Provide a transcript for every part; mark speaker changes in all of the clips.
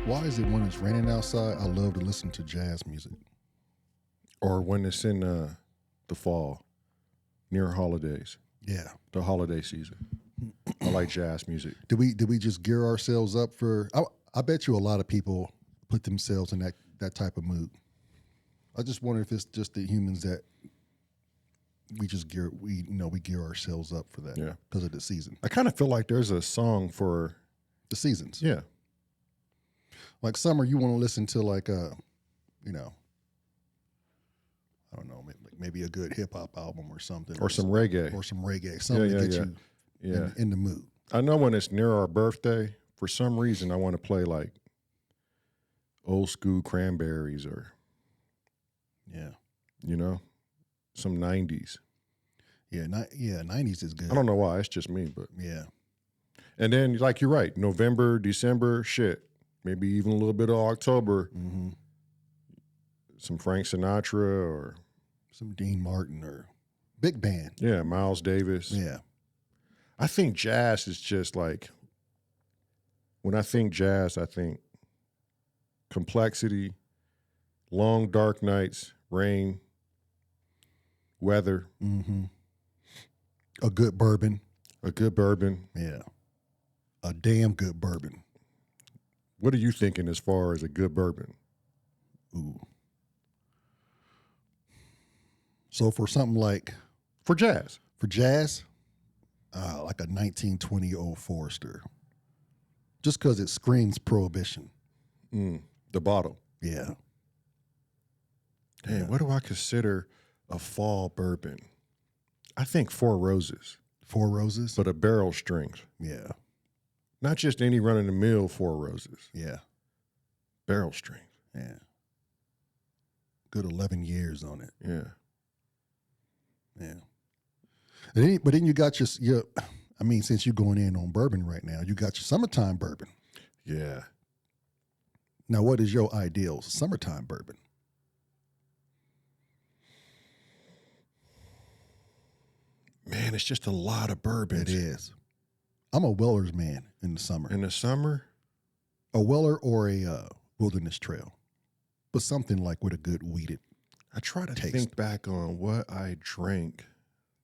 Speaker 1: Why is it when it's raining outside, I love to listen to jazz music?
Speaker 2: Or when it's in the fall, near holidays,
Speaker 1: Yeah.
Speaker 2: the holiday season. I like jazz music.
Speaker 1: Did we just gear ourselves up for? I bet you a lot of people put themselves in that type of mood. I just wonder if it's just the humans that we gear ourselves up for that.
Speaker 2: Yeah.
Speaker 1: Because of the season,
Speaker 2: I kind of feel like there's a song for,
Speaker 1: the seasons.
Speaker 2: yeah,
Speaker 1: Like summer, you want to listen to like I don't know, maybe a good hip hop album or something,
Speaker 2: or some reggae.
Speaker 1: something to get
Speaker 2: yeah.
Speaker 1: you
Speaker 2: Yeah.
Speaker 1: in the mood.
Speaker 2: I know when it's near our birthday, for some reason, I want to play like old school Cranberries or,
Speaker 1: Yeah,
Speaker 2: some 90s.
Speaker 1: yeah, 90s is good.
Speaker 2: I don't know why. It's just me, but.
Speaker 1: Yeah,
Speaker 2: And then, like you're right, November, December, shit. Maybe even a little bit of October.
Speaker 1: mm-hmm.
Speaker 2: Some Frank Sinatra or,
Speaker 1: Some Dean Martin or big band.
Speaker 2: yeah, Miles Davis.
Speaker 1: Yeah,
Speaker 2: I think jazz is just like, when I think jazz, I think complexity, long dark nights, rain, weather,
Speaker 1: mm-hmm. A good bourbon.
Speaker 2: a good bourbon.
Speaker 1: Yeah, a damn good bourbon.
Speaker 2: What are you thinking as far as a good bourbon?
Speaker 1: Ooh. So for something like
Speaker 2: For jazz.
Speaker 1: for jazz, like a 1920 Old Forester, just because it screams prohibition.
Speaker 2: The bottle.
Speaker 1: Yeah,
Speaker 2: Hey,
Speaker 1: Yeah.
Speaker 2: what do I consider a fall bourbon? I think Four Roses,
Speaker 1: Four Roses.
Speaker 2: but a barrel strength.
Speaker 1: Yeah,
Speaker 2: Not just any run-of-the-mill Four Roses.
Speaker 1: yeah,
Speaker 2: Barrel strength.
Speaker 1: yeah. Good 11 years on it.
Speaker 2: Yeah.
Speaker 1: Yeah. But then you got your, I mean, since you're going in on bourbon right now, you got your summertime bourbon.
Speaker 2: Yeah.
Speaker 1: Now, what is your ideal summertime bourbon?
Speaker 2: Man, it's just a lot of bourbons.
Speaker 1: It is. I'm a Weller's man in the summer.
Speaker 2: In the summer,
Speaker 1: A Weller or a Wilderness Trail, but something like with a good weeded.
Speaker 2: I try to
Speaker 1: Taste.
Speaker 2: think back on what I drank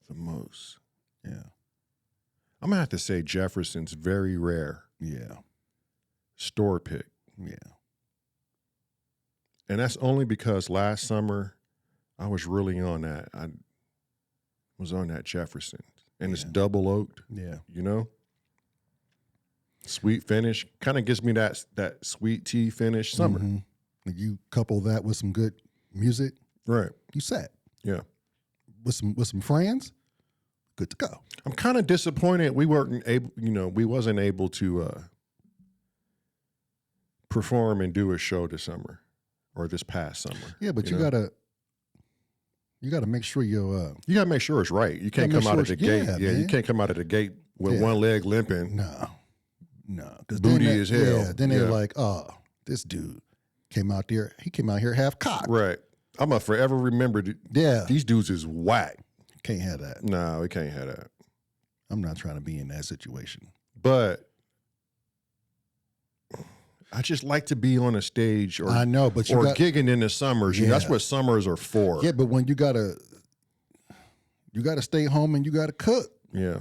Speaker 2: the most.
Speaker 1: Yeah,
Speaker 2: I'm going to have to say Jefferson's very rare
Speaker 1: yeah,
Speaker 2: store pick.
Speaker 1: yeah.
Speaker 2: And that's only because last summer I was really on that. I was on that Jefferson. And it's
Speaker 1: Yeah.
Speaker 2: double oaked,
Speaker 1: Yeah,
Speaker 2: Sweet finish. Kind of gives me that sweet tea finish summer.
Speaker 1: Mhm. And you couple that with some good music,
Speaker 2: Right.
Speaker 1: you set
Speaker 2: Yeah.
Speaker 1: with some friends. Good to go.
Speaker 2: I'm kind of disappointed we weren't able, we wasn't able to perform and do a show this summer or this past summer.
Speaker 1: Yeah, but
Speaker 2: you
Speaker 1: you
Speaker 2: know?
Speaker 1: gotta make sure you're
Speaker 2: You gotta make sure it's right. You can't
Speaker 1: Gotta make
Speaker 2: come out of
Speaker 1: sure
Speaker 2: the
Speaker 1: it's-
Speaker 2: gate.
Speaker 1: yeah,
Speaker 2: Yeah, you
Speaker 1: man.
Speaker 2: can't come out of the gate with
Speaker 1: Yeah.
Speaker 2: one leg limping.
Speaker 1: no. 'Cause
Speaker 2: Booty
Speaker 1: then
Speaker 2: as hell.
Speaker 1: Yeah, then they're
Speaker 2: Yeah.
Speaker 1: like, oh, this dude came out there. He came out here half cocked.
Speaker 2: Right. I'm gonna forever remember
Speaker 1: Yeah,
Speaker 2: these dudes is whack.
Speaker 1: can't have that.
Speaker 2: No, we can't have that.
Speaker 1: I'm not trying to be in that situation.
Speaker 2: But I just like to be on a stage or
Speaker 1: I know, but you got
Speaker 2: gigging in the summers. That's
Speaker 1: Yeah.
Speaker 2: what summers are for.
Speaker 1: yeah, but when you gotta stay home and you gotta cook.
Speaker 2: Yeah.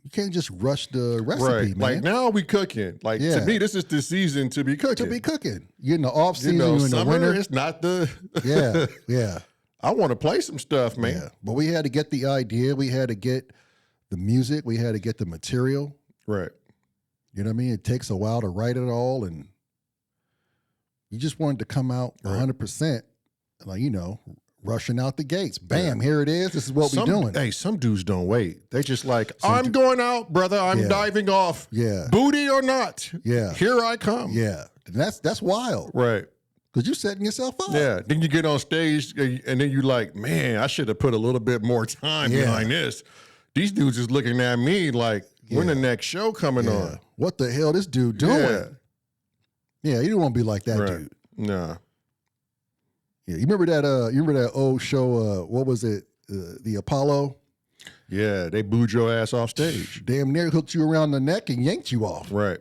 Speaker 1: You can't just rush the recipe,
Speaker 2: Right.
Speaker 1: man.
Speaker 2: Like now we cooking. Like
Speaker 1: Yeah.
Speaker 2: to me, this is the season to be cooking.
Speaker 1: to be cooking. You're in the off season, you're in the
Speaker 2: summer,
Speaker 1: winter.
Speaker 2: it's not the
Speaker 1: Yeah, yeah,
Speaker 2: I want to play some stuff, man.
Speaker 1: yeah. But we had to get the idea. We had to get the music. We had to get the material.
Speaker 2: Right.
Speaker 1: You know what I mean? It takes a while to write it all, and you just wanted to come out
Speaker 2: Right.
Speaker 1: 100%, like, rushing out the gates. Bam, here it is. This is what we're doing.
Speaker 2: Hey, some dudes don't wait. They just like, I'm going out, brother. I'm
Speaker 1: Yeah.
Speaker 2: diving off.
Speaker 1: Yeah,
Speaker 2: Booty or not.
Speaker 1: yeah,
Speaker 2: Here I come.
Speaker 1: yeah. And that's wild
Speaker 2: Right.
Speaker 1: because you're setting yourself up.
Speaker 2: Yeah. Then you get on stage and then you like, man, I should have put a little bit more time
Speaker 1: Yeah.
Speaker 2: behind this. These dudes is looking at me like, when the
Speaker 1: Yeah.
Speaker 2: next show coming
Speaker 1: Yeah.
Speaker 2: on?
Speaker 1: What the hell this dude doing?
Speaker 2: Yeah.
Speaker 1: Yeah, you don't want to be like that
Speaker 2: Right.
Speaker 1: dude.
Speaker 2: Nah.
Speaker 1: Yeah, you remember that old show? What was it? The Apollo.
Speaker 2: Yeah, they booed your ass off stage.
Speaker 1: Damn near hooked you around the neck and yanked you off.
Speaker 2: Right.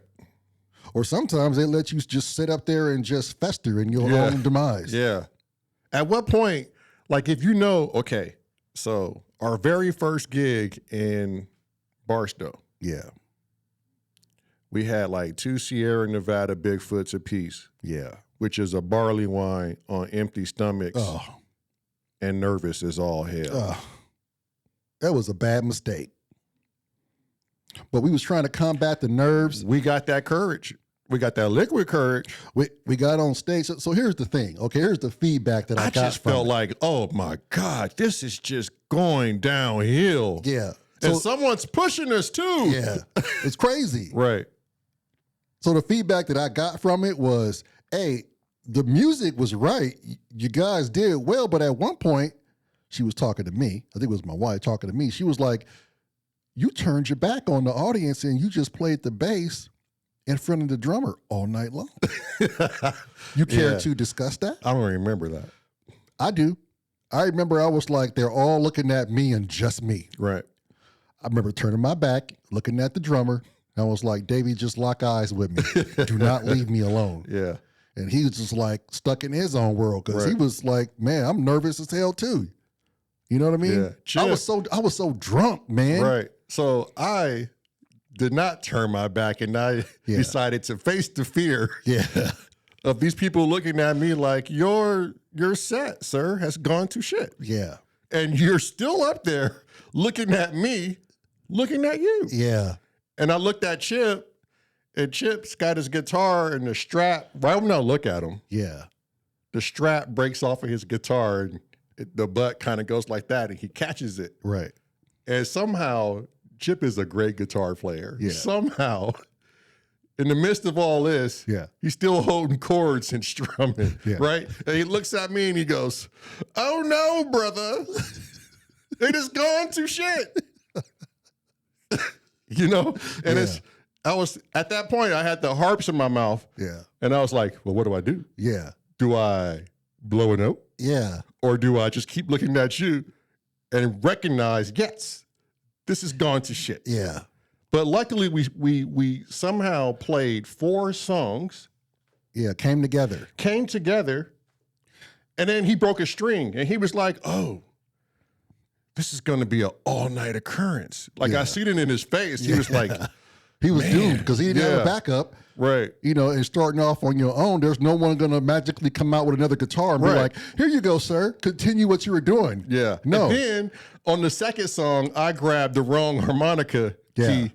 Speaker 1: Or sometimes they let you just sit up there and just fester in your own demise.
Speaker 2: Yeah. At what point, like if you know, okay, so our very first gig in Barstow,
Speaker 1: Yeah.
Speaker 2: we had like 2 Sierra Nevada Bigfoots apiece,
Speaker 1: Yeah.
Speaker 2: which is a barley wine on empty stomachs
Speaker 1: Oh,
Speaker 2: and nervous as all hell.
Speaker 1: that was a bad mistake. But we was trying to combat the nerves.
Speaker 2: We got that courage. We got that liquid courage.
Speaker 1: We got on stage. So here's the thing. Okay, here's the feedback that I
Speaker 2: I
Speaker 1: got
Speaker 2: just
Speaker 1: from
Speaker 2: felt
Speaker 1: it.
Speaker 2: like, oh my God, this is just going downhill.
Speaker 1: Yeah.
Speaker 2: And
Speaker 1: So,
Speaker 2: someone's pushing us too.
Speaker 1: yeah. It's crazy.
Speaker 2: Right.
Speaker 1: So the feedback that I got from it was, hey, the music was right. You guys did well, but at one point, she was talking to me. I think it was my wife talking to me. She was like, you turned your back on the audience and you just played the bass in front of the drummer all night long. You care
Speaker 2: Yeah.
Speaker 1: to discuss that?
Speaker 2: I don't remember that.
Speaker 1: I do. I remember I was like, they're all looking at me and just me.
Speaker 2: Right.
Speaker 1: I remember turning my back, looking at the drummer. I was like, Davey, just lock eyes with me. Do not leave me alone.
Speaker 2: Yeah.
Speaker 1: And he was just like stuck in his own world because he
Speaker 2: Right.
Speaker 1: was like, man, I'm nervous as hell too. You know what I mean?
Speaker 2: Yeah.
Speaker 1: I was so drunk, man.
Speaker 2: Right. So I did not turn my back and I
Speaker 1: Yeah.
Speaker 2: decided to face the fear
Speaker 1: Yeah.
Speaker 2: of these people looking at me like your set, sir, has gone to shit.
Speaker 1: Yeah.
Speaker 2: And you're still up there looking at me, looking at you.
Speaker 1: Yeah.
Speaker 2: And I looked at Chip, and Chip's got his guitar and the strap. Right when I look at him,
Speaker 1: Yeah.
Speaker 2: the strap breaks off of his guitar and the butt kind of goes like that and he catches it.
Speaker 1: Right.
Speaker 2: And somehow, Chip is a great guitar player.
Speaker 1: Yeah.
Speaker 2: Somehow, in the midst of all this,
Speaker 1: Yeah.
Speaker 2: he's still holding chords and strumming,
Speaker 1: Yeah.
Speaker 2: right? And he looks at me and he goes, oh no, brother. It has gone to shit. You know? And I was, at that point, I had the harps in my mouth
Speaker 1: Yeah.
Speaker 2: and I was like, well, what do I do?
Speaker 1: Yeah.
Speaker 2: Do I blow a note?
Speaker 1: Yeah.
Speaker 2: Or do I just keep looking at you and recognize, yes, this has gone to shit.
Speaker 1: Yeah.
Speaker 2: But luckily, we somehow played 4 songs,
Speaker 1: Yeah. Came together.
Speaker 2: came together, and then he broke a string, and he was like, "Oh, this is going to be an all-night occurrence." Like I seen it in his face. He was like,
Speaker 1: He was
Speaker 2: Man,
Speaker 1: doomed because he didn't have
Speaker 2: yeah.
Speaker 1: a backup.
Speaker 2: "Right,
Speaker 1: You know, and starting off on your own, there's no one going to magically come out with another guitar and be
Speaker 2: Right.
Speaker 1: like, here you go, sir. Continue what you were doing.
Speaker 2: yeah."
Speaker 1: No.
Speaker 2: And then on the second song, I grabbed the wrong harmonica
Speaker 1: Yeah.
Speaker 2: key,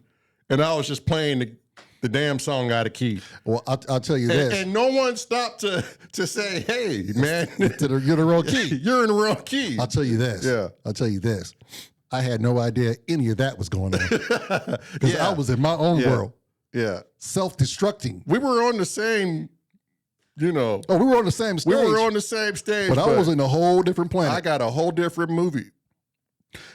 Speaker 2: and I was just playing the damn song out of key.
Speaker 1: Well, I'll tell you
Speaker 2: And,
Speaker 1: this.
Speaker 2: and no one stopped to say, "Hey, man,
Speaker 1: You're the wrong key.
Speaker 2: you're in the wrong key."
Speaker 1: I'll tell you this.
Speaker 2: Yeah.
Speaker 1: I'll tell you this. I had no idea any of that was going on because
Speaker 2: Yeah.
Speaker 1: I was in my own
Speaker 2: Yeah.
Speaker 1: world,
Speaker 2: Yeah.
Speaker 1: self-destructing.
Speaker 2: We were on the same, you know,
Speaker 1: Oh, we were on the same stage,
Speaker 2: we were on the same stage,
Speaker 1: but I was in a whole different planet.
Speaker 2: I got a whole different movie.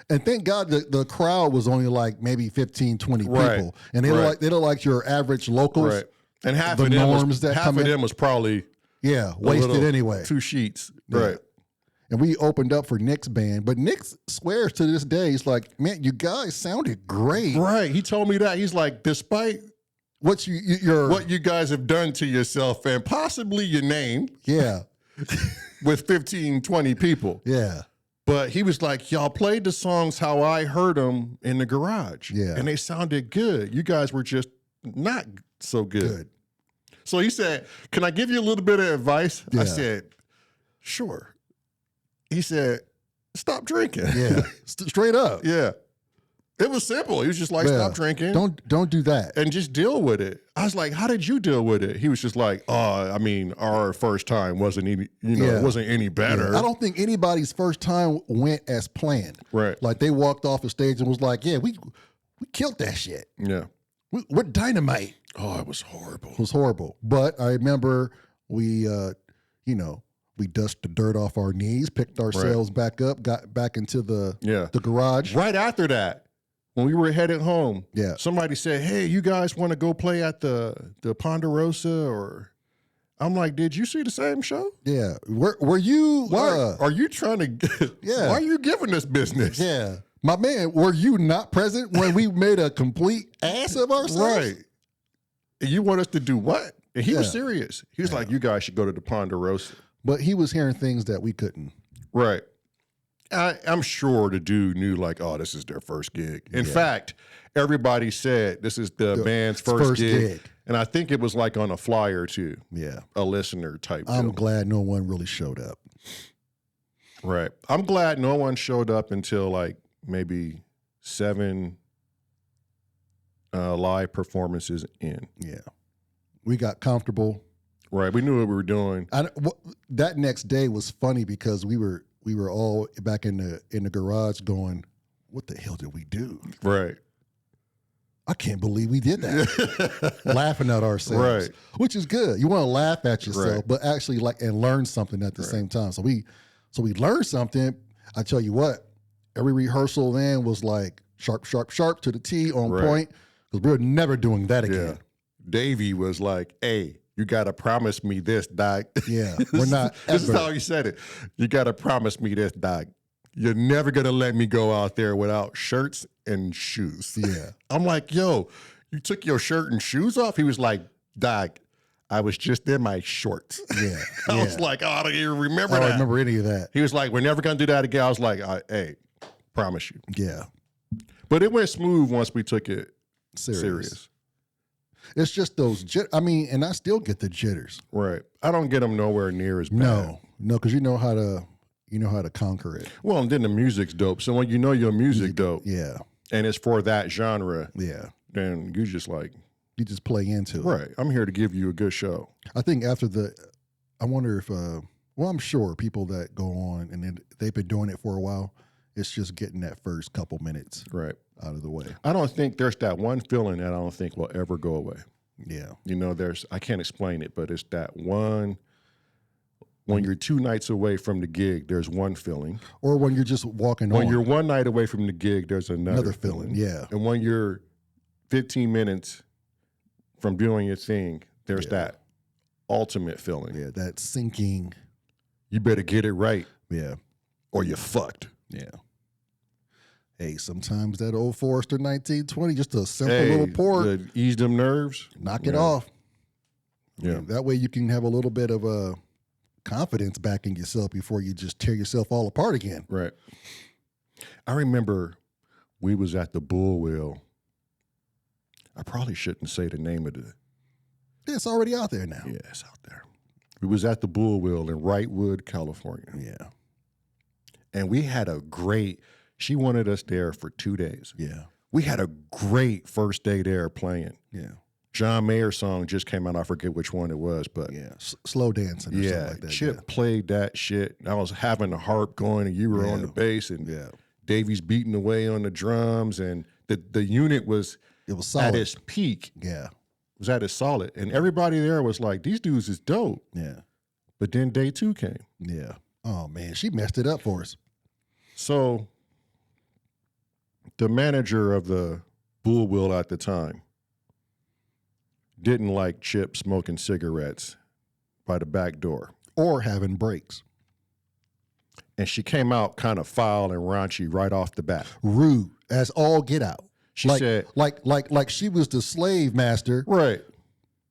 Speaker 1: And thank God the crowd was only like maybe 15, 20
Speaker 2: Right.
Speaker 1: people. And they
Speaker 2: Right.
Speaker 1: don't like your average locals.
Speaker 2: Right. And half
Speaker 1: The
Speaker 2: of them
Speaker 1: norms
Speaker 2: was,
Speaker 1: that
Speaker 2: half
Speaker 1: come
Speaker 2: of
Speaker 1: in.
Speaker 2: them was probably
Speaker 1: Yeah,
Speaker 2: a
Speaker 1: wasted
Speaker 2: little-
Speaker 1: anyway.
Speaker 2: 2 sheets.
Speaker 1: Yeah.
Speaker 2: Right.
Speaker 1: And we opened up for Nick's band. But Nick swears to this day, he's like, man, you guys sounded great.
Speaker 2: Right. He told me that. He's like, despite
Speaker 1: What your
Speaker 2: what you guys have done to yourself and possibly your name
Speaker 1: Yeah.
Speaker 2: with 15, 20 people.
Speaker 1: Yeah.
Speaker 2: But he was like, y'all played the songs how I heard them in the garage.
Speaker 1: Yeah.
Speaker 2: And they sounded good. You guys were just not so good.
Speaker 1: Good.
Speaker 2: So he said, can I give you a little bit of advice?
Speaker 1: Yeah.
Speaker 2: I said, sure. He said, stop drinking.
Speaker 1: Yeah. Straight up.
Speaker 2: Yeah. It was simple. He was just like,
Speaker 1: Yeah.
Speaker 2: stop drinking.
Speaker 1: Don't do that.
Speaker 2: And just deal with it. I was like, how did you deal with it? He was just like, I mean, our first time wasn't any,
Speaker 1: Yeah.
Speaker 2: it wasn't any better.
Speaker 1: Yeah. I don't think anybody's first time went as planned.
Speaker 2: Right.
Speaker 1: Like they walked off the stage and was like, yeah, we killed that shit.
Speaker 2: Yeah.
Speaker 1: We're dynamite.
Speaker 2: Oh, it was horrible.
Speaker 1: It was horrible. But I remember we we dusted the dirt off our knees, picked ourselves back up, got back into the garage.
Speaker 2: Right after that, when we were headed home,
Speaker 1: Yeah.
Speaker 2: somebody said, hey, you guys want to go play at the Ponderosa? Or I'm like, did you see the same show?
Speaker 1: Yeah. Were you
Speaker 2: Why are you trying to
Speaker 1: Yeah.
Speaker 2: why are you giving us business?
Speaker 1: yeah. My man, were you not present when we made a complete ass of ourselves?
Speaker 2: Right. You want us to do what? And he was
Speaker 1: Yeah.
Speaker 2: serious. He was like, you guys should go to the Ponderosa.
Speaker 1: But he was hearing things that we couldn't.
Speaker 2: Right. I'm sure the dude knew, like, oh, this is their first gig. In fact, everybody said this is the band's first gig. And I think it was like on a flyer too.
Speaker 1: Yeah.
Speaker 2: A listener type
Speaker 1: I'm
Speaker 2: deal.
Speaker 1: glad no one really showed up.
Speaker 2: Right. I'm glad no one showed up until like maybe 7 live performances in.
Speaker 1: Yeah. We got comfortable.
Speaker 2: Right. We knew what we were doing.
Speaker 1: That next day was funny because we were all back in the garage going, what the hell did we do?
Speaker 2: Right.
Speaker 1: I can't believe we did that. Laughing at ourselves.
Speaker 2: Right.
Speaker 1: Which is good. You want to laugh at yourself,
Speaker 2: Right.
Speaker 1: but actually and learn something at the same time. So we learned something. I tell you what, every rehearsal then was like sharp, sharp, sharp to the T on
Speaker 2: Right.
Speaker 1: point. Because we're never doing that again.
Speaker 2: Yeah. Davey was like, hey, you got to promise me this, dog.
Speaker 1: Yeah. We're not
Speaker 2: This is
Speaker 1: ever.
Speaker 2: how he said it. You got to promise me this, dog. You're never going to let me go out there without shirts and shoes.
Speaker 1: Yeah.
Speaker 2: I'm like, yo, you took your shirt and shoes off? He was like, dog, I was just in my shorts.
Speaker 1: Yeah.
Speaker 2: I was
Speaker 1: Yeah.
Speaker 2: like, oh, I don't even remember
Speaker 1: I
Speaker 2: that.
Speaker 1: don't remember any of that.
Speaker 2: He was like, we're never going to do that again. I was like, hey, promise you.
Speaker 1: Yeah.
Speaker 2: But it went smooth once we took it
Speaker 1: Serious.
Speaker 2: serious.
Speaker 1: It's just those and I still get the jitters.
Speaker 2: Right. I don't get them nowhere near as bad.
Speaker 1: No, because you know how to conquer it.
Speaker 2: Well, and then the music's dope. So when you know your music dope
Speaker 1: Yeah.
Speaker 2: and it's for that genre,
Speaker 1: Yeah.
Speaker 2: then you just like,
Speaker 1: You just play into it.
Speaker 2: right, I'm here to give you a good show.
Speaker 1: I think I wonder if, I'm sure people that go on and then they've been doing it for a while, it's just getting that first couple minutes
Speaker 2: Right.
Speaker 1: out of the way.
Speaker 2: I don't think there's that one feeling that I don't think will ever go away.
Speaker 1: Yeah.
Speaker 2: You know, I can't explain it, but it's that one, when you're 2 nights away from the gig, there's one feeling.
Speaker 1: Or when you're just walking
Speaker 2: When
Speaker 1: on.
Speaker 2: you're 1 night away from the gig, there's another
Speaker 1: feeling. Yeah.
Speaker 2: And when you're 15 minutes from doing your thing, there's that ultimate feeling.
Speaker 1: Yeah. That sinking.
Speaker 2: You better get it right
Speaker 1: Yeah.
Speaker 2: or you're fucked.
Speaker 1: Yeah. Hey, sometimes that old Forester 1920, just a simple
Speaker 2: Hey,
Speaker 1: little port,
Speaker 2: to ease them nerves.
Speaker 1: knock it
Speaker 2: Yeah.
Speaker 1: off.
Speaker 2: Yeah.
Speaker 1: That way you can have a little bit of confidence back in yourself before you just tear yourself all apart again.
Speaker 2: Right. I remember we was at the Bull Wheel. I probably shouldn't say the name of the.
Speaker 1: It's already out there now.
Speaker 2: Yeah, it's out there. We was at the Bull Wheel in Wrightwood, California.
Speaker 1: Yeah.
Speaker 2: And we had she wanted us there for 2 days.
Speaker 1: Yeah.
Speaker 2: We had a great first day there playing.
Speaker 1: Yeah.
Speaker 2: John Mayer's song just came out. I forget which one it was, but
Speaker 1: Yeah. Slow dancing or something like that.
Speaker 2: Chip played that shit. I was having the harp going and you were on the bass and
Speaker 1: Yeah.
Speaker 2: Davey's beating away on the drums and the unit was
Speaker 1: It was
Speaker 2: at
Speaker 1: solid.
Speaker 2: its peak,
Speaker 1: Yeah.
Speaker 2: was at its solid. And everybody there was like, these dudes is dope.
Speaker 1: Yeah.
Speaker 2: But then day 2 came.
Speaker 1: Yeah. Oh man, she messed it up for us.
Speaker 2: So the manager of the Bull Wheel at the time didn't like Chip smoking cigarettes by the back door.
Speaker 1: Or having breaks.
Speaker 2: And she came out kind of foul and raunchy right off the bat.
Speaker 1: Rude as all get out.
Speaker 2: She said,
Speaker 1: like she was the slave master
Speaker 2: right,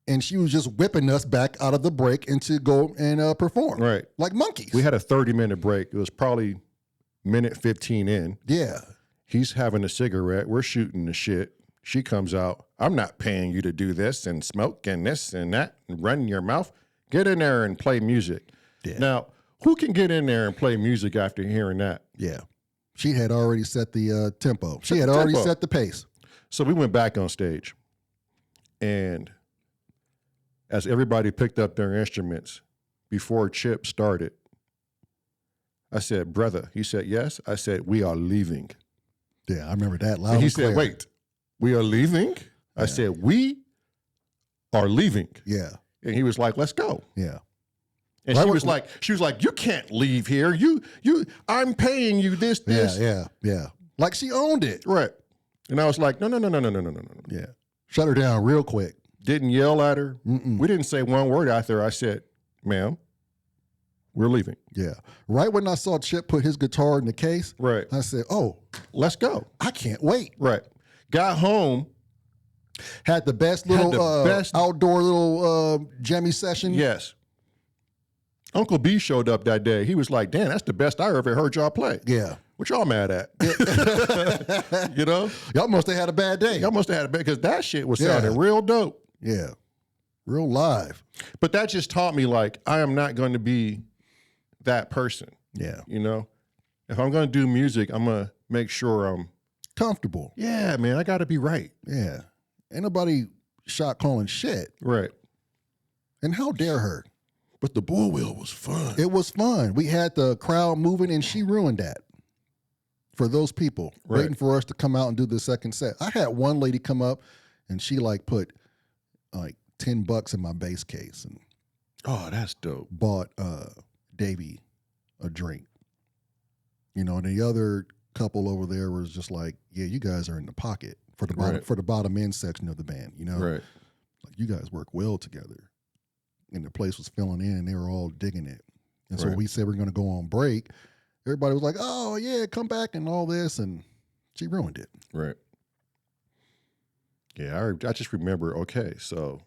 Speaker 1: and she was just whipping us back out of the break and to go and perform.
Speaker 2: right.
Speaker 1: Like monkeys.
Speaker 2: We had a 30-minute break. It was probably minute 15 in.
Speaker 1: Yeah.
Speaker 2: He's having a cigarette. We're shooting the shit. She comes out. I'm not paying you to do this and smoke and this and that and run your mouth. Get in there and play music.
Speaker 1: Yeah.
Speaker 2: Now, who can get in there and play music after hearing that?
Speaker 1: Yeah. She had already set the tempo. She had
Speaker 2: the
Speaker 1: already
Speaker 2: tempo.
Speaker 1: set the pace.
Speaker 2: So we went back on stage. And as everybody picked up their instruments, before Chip started, I said, brother. He said, yes. I said, we are leaving.
Speaker 1: Yeah, I remember that loud
Speaker 2: And he
Speaker 1: and
Speaker 2: said,
Speaker 1: clear.
Speaker 2: wait, we are leaving? I said, we are leaving.
Speaker 1: Yeah.
Speaker 2: And he was like, let's go.
Speaker 1: Yeah.
Speaker 2: And
Speaker 1: Right,
Speaker 2: she was like, you can't leave here. I'm paying you this.
Speaker 1: Yeah. Like she owned it.
Speaker 2: Right. And I was like, no.
Speaker 1: Yeah. Shut her down real quick.
Speaker 2: Didn't yell at her. We didn't say one word out there. I said, ma'am, we're leaving.
Speaker 1: Yeah. Right when I saw Chip put his guitar in the case,
Speaker 2: Right.
Speaker 1: I said, oh,
Speaker 2: Let's go.
Speaker 1: I can't wait.
Speaker 2: Right. Got home
Speaker 1: Had the best
Speaker 2: Had
Speaker 1: little
Speaker 2: the best-
Speaker 1: outdoor little jammy session.
Speaker 2: Yes. Uncle B showed up that day. He was like, damn, that's the best I ever heard y'all play.
Speaker 1: Yeah.
Speaker 2: What y'all mad at? You know?
Speaker 1: Y'all must have had a bad day.
Speaker 2: Y'all must have had a bad, because that shit was
Speaker 1: Yeah.
Speaker 2: sounding real dope.
Speaker 1: Yeah. Real live.
Speaker 2: But that just taught me, like, I am not going to be that person.
Speaker 1: Yeah.
Speaker 2: You know? If I'm going to do music, I'm going to make sure I'm,
Speaker 1: Comfortable.
Speaker 2: yeah, man, I got to be right.
Speaker 1: Yeah. Ain't nobody shot calling shit.
Speaker 2: Right.
Speaker 1: And how dare her?
Speaker 2: But the bull wheel was fun.
Speaker 1: It was fun. We had the crowd moving and she ruined that for those people
Speaker 2: Right.
Speaker 1: waiting for us to come out and do the second set. I had one lady come up and she like put like $10 in my bass case and
Speaker 2: Oh, that's dope.
Speaker 1: bought Davey a drink. You know, and the other couple over there was just like, yeah, you guys are in the pocket for the bottom,
Speaker 2: Right.
Speaker 1: for the bottom end section of the band, you know?
Speaker 2: Right.
Speaker 1: Like you guys work well together. And the place was filling in and they were all digging it. And so
Speaker 2: Right.
Speaker 1: we said we're going to go on break. Everybody was like, oh, yeah, come back and all this. And she ruined it.
Speaker 2: Right. Yeah, I just remember, okay, so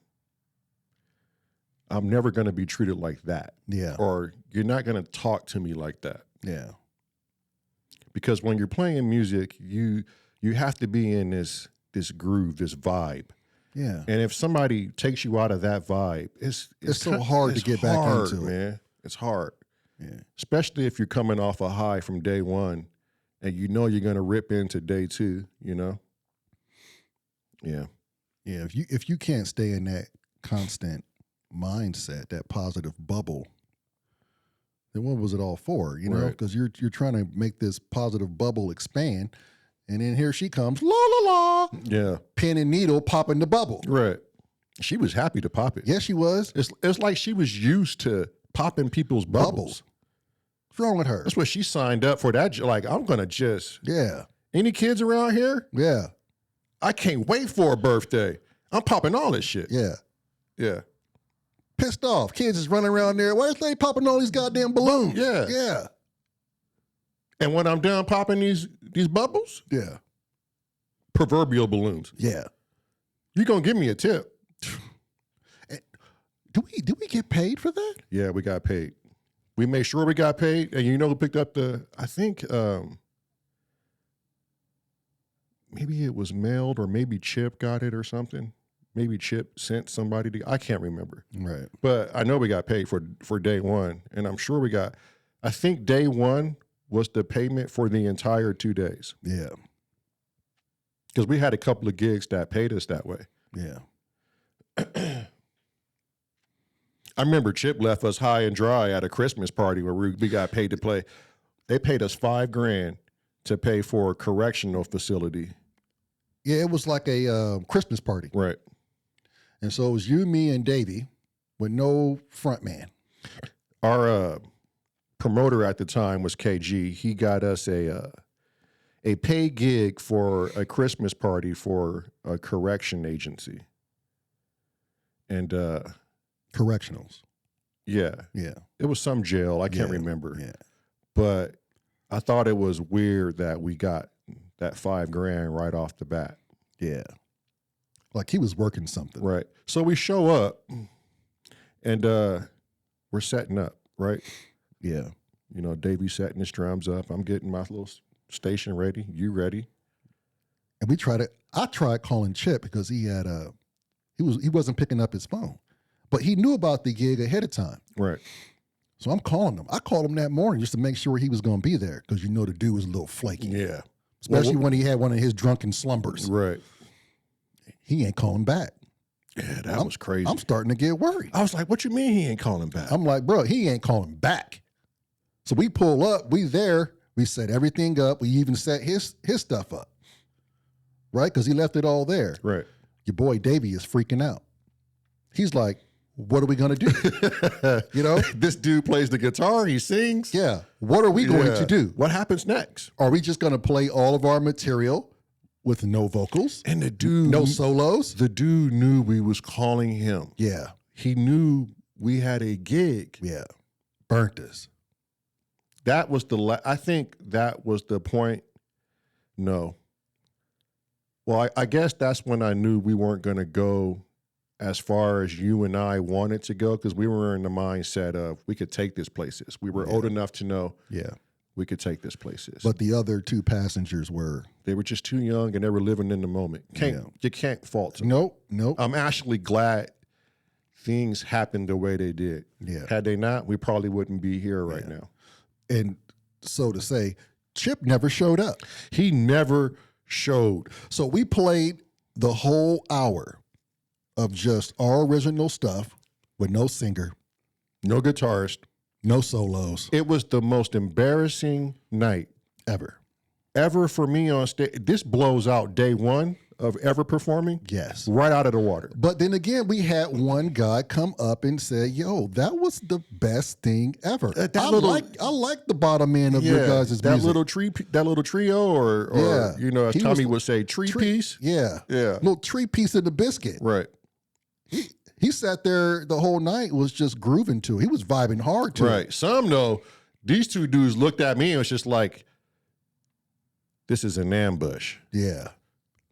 Speaker 2: I'm never going to be treated like that.
Speaker 1: Yeah.
Speaker 2: Or you're not going to talk to me like that.
Speaker 1: Yeah.
Speaker 2: Because when you're playing music, you have to be in this groove, this vibe.
Speaker 1: Yeah.
Speaker 2: And if somebody takes you out of that vibe, it's
Speaker 1: so hard to get back
Speaker 2: hard,
Speaker 1: into it.
Speaker 2: man. It's hard.
Speaker 1: Yeah.
Speaker 2: Especially if you're coming off a high from day one and you know you're going to rip into day two, you know? Yeah.
Speaker 1: Yeah. If you can't stay in that constant mindset, that positive bubble, then what was it all for? You know,
Speaker 2: Right.
Speaker 1: because you're trying to make this positive bubble expand. And then here she comes, la la la,
Speaker 2: Yeah.
Speaker 1: pen and needle popping the bubble.
Speaker 2: Right. She was happy to pop it.
Speaker 1: Yes, she was.
Speaker 2: It's like she was used to popping people's bubbles.
Speaker 1: What's wrong with her?
Speaker 2: That's what she signed up for. That, like, I'm going to just,
Speaker 1: Yeah.
Speaker 2: any kids around here?
Speaker 1: Yeah.
Speaker 2: I can't wait for a birthday. I'm popping all this shit.
Speaker 1: Yeah.
Speaker 2: Yeah.
Speaker 1: Pissed off. Kids is running around there. Why is they popping all these goddamn balloons?
Speaker 2: Yeah.
Speaker 1: Yeah.
Speaker 2: And when I'm done popping these bubbles,
Speaker 1: Yeah.
Speaker 2: proverbial balloons,
Speaker 1: Yeah.
Speaker 2: you going to give me a tip.
Speaker 1: Do we get paid for that?
Speaker 2: Yeah, we got paid. We made sure we got paid. And you know who picked up I think maybe it was mailed or maybe Chip got it or something. Maybe Chip sent somebody I can't remember.
Speaker 1: Right.
Speaker 2: But I know we got paid for day one. And I'm sure I think day one was the payment for the entire 2 days.
Speaker 1: Yeah.
Speaker 2: Because we had a couple of gigs that paid us that way.
Speaker 1: Yeah.
Speaker 2: I remember Chip left us high and dry at a Christmas party where we got paid to play. They paid us $5,000 to pay for a correctional facility.
Speaker 1: Yeah, it was like a Christmas party.
Speaker 2: Right.
Speaker 1: And so it was you, me, and Davey with no front man.
Speaker 2: Our promoter at the time was KG. He got us a paid gig for a Christmas party for a correction agency. And
Speaker 1: Correctionals.
Speaker 2: yeah,
Speaker 1: Yeah.
Speaker 2: it was some jail. I can't
Speaker 1: Yeah.
Speaker 2: remember.
Speaker 1: Yeah.
Speaker 2: But I thought it was weird that we got that $5,000 right off the bat.
Speaker 1: Yeah. Like he was working something.
Speaker 2: Right. So we show up and we're setting up, right?
Speaker 1: Yeah.
Speaker 2: You know, Davey's setting his drums up. I'm getting my little station ready. You ready?
Speaker 1: And I tried calling Chip because he wasn't picking up his phone. But he knew about the gig ahead of time.
Speaker 2: Right.
Speaker 1: So I'm calling him. I called him that morning just to make sure he was going to be there because you know the dude was a little flaky.
Speaker 2: Yeah.
Speaker 1: Especially when he had one of his drunken slumbers.
Speaker 2: Right.
Speaker 1: He ain't calling back.
Speaker 2: Yeah, that was crazy.
Speaker 1: I'm starting to get worried.
Speaker 2: I was like, what you mean he ain't calling back?
Speaker 1: I'm like, bro, he ain't calling back. So we pull up, we there, we set everything up. We even set his stuff up. Right? Because he left it all there.
Speaker 2: Right.
Speaker 1: Your boy Davey is freaking out. He's like, what are we going to do? You know?
Speaker 2: This dude plays the guitar, he sings.
Speaker 1: Yeah. What are we going
Speaker 2: Yeah.
Speaker 1: to do?
Speaker 2: What happens next?
Speaker 1: Are we just going to play all of our material with no vocals?
Speaker 2: And the dude,
Speaker 1: No solos?
Speaker 2: the dude knew we was calling him.
Speaker 1: Yeah.
Speaker 2: He knew we had a gig.
Speaker 1: Yeah. Burnt us.
Speaker 2: That was I think that was the point. No. Well, I guess that's when I knew we weren't going to go as far as you and I wanted to go, because we were in the mindset of we could take this places. We were old enough to know
Speaker 1: Yeah.
Speaker 2: we could take this places.
Speaker 1: But the other two passengers were.
Speaker 2: They were just too young and they were living in the moment. You can't fault them.
Speaker 1: Nope.
Speaker 2: I'm actually glad things happened the way they did.
Speaker 1: Yeah.
Speaker 2: Had they not, we probably wouldn't be here right now.
Speaker 1: And so to say, Chip never showed up.
Speaker 2: He never showed.
Speaker 1: So we played the whole hour of just our original stuff with no singer,
Speaker 2: No guitarist.
Speaker 1: no solos
Speaker 2: It was the most embarrassing night
Speaker 1: ever.
Speaker 2: for me on stage. This blows out day one of ever performing.
Speaker 1: Yes.
Speaker 2: Right out of the water.
Speaker 1: But then again, we had one guy come up and say, "Yo, that was the best thing ever." I like the bottom end of your guys'
Speaker 2: that
Speaker 1: music.
Speaker 2: little trio, or
Speaker 1: Yeah.
Speaker 2: you know, as
Speaker 1: He
Speaker 2: Tommy
Speaker 1: was-
Speaker 2: would say, tree piece.
Speaker 1: Yeah.
Speaker 2: Yeah.
Speaker 1: Little tree piece of the biscuit.
Speaker 2: Right.
Speaker 1: He sat there the whole night, was just grooving to it. He was vibing hard to it.
Speaker 2: Right. Some though, these two dudes looked at me and was just like, "This is an ambush."
Speaker 1: Yeah.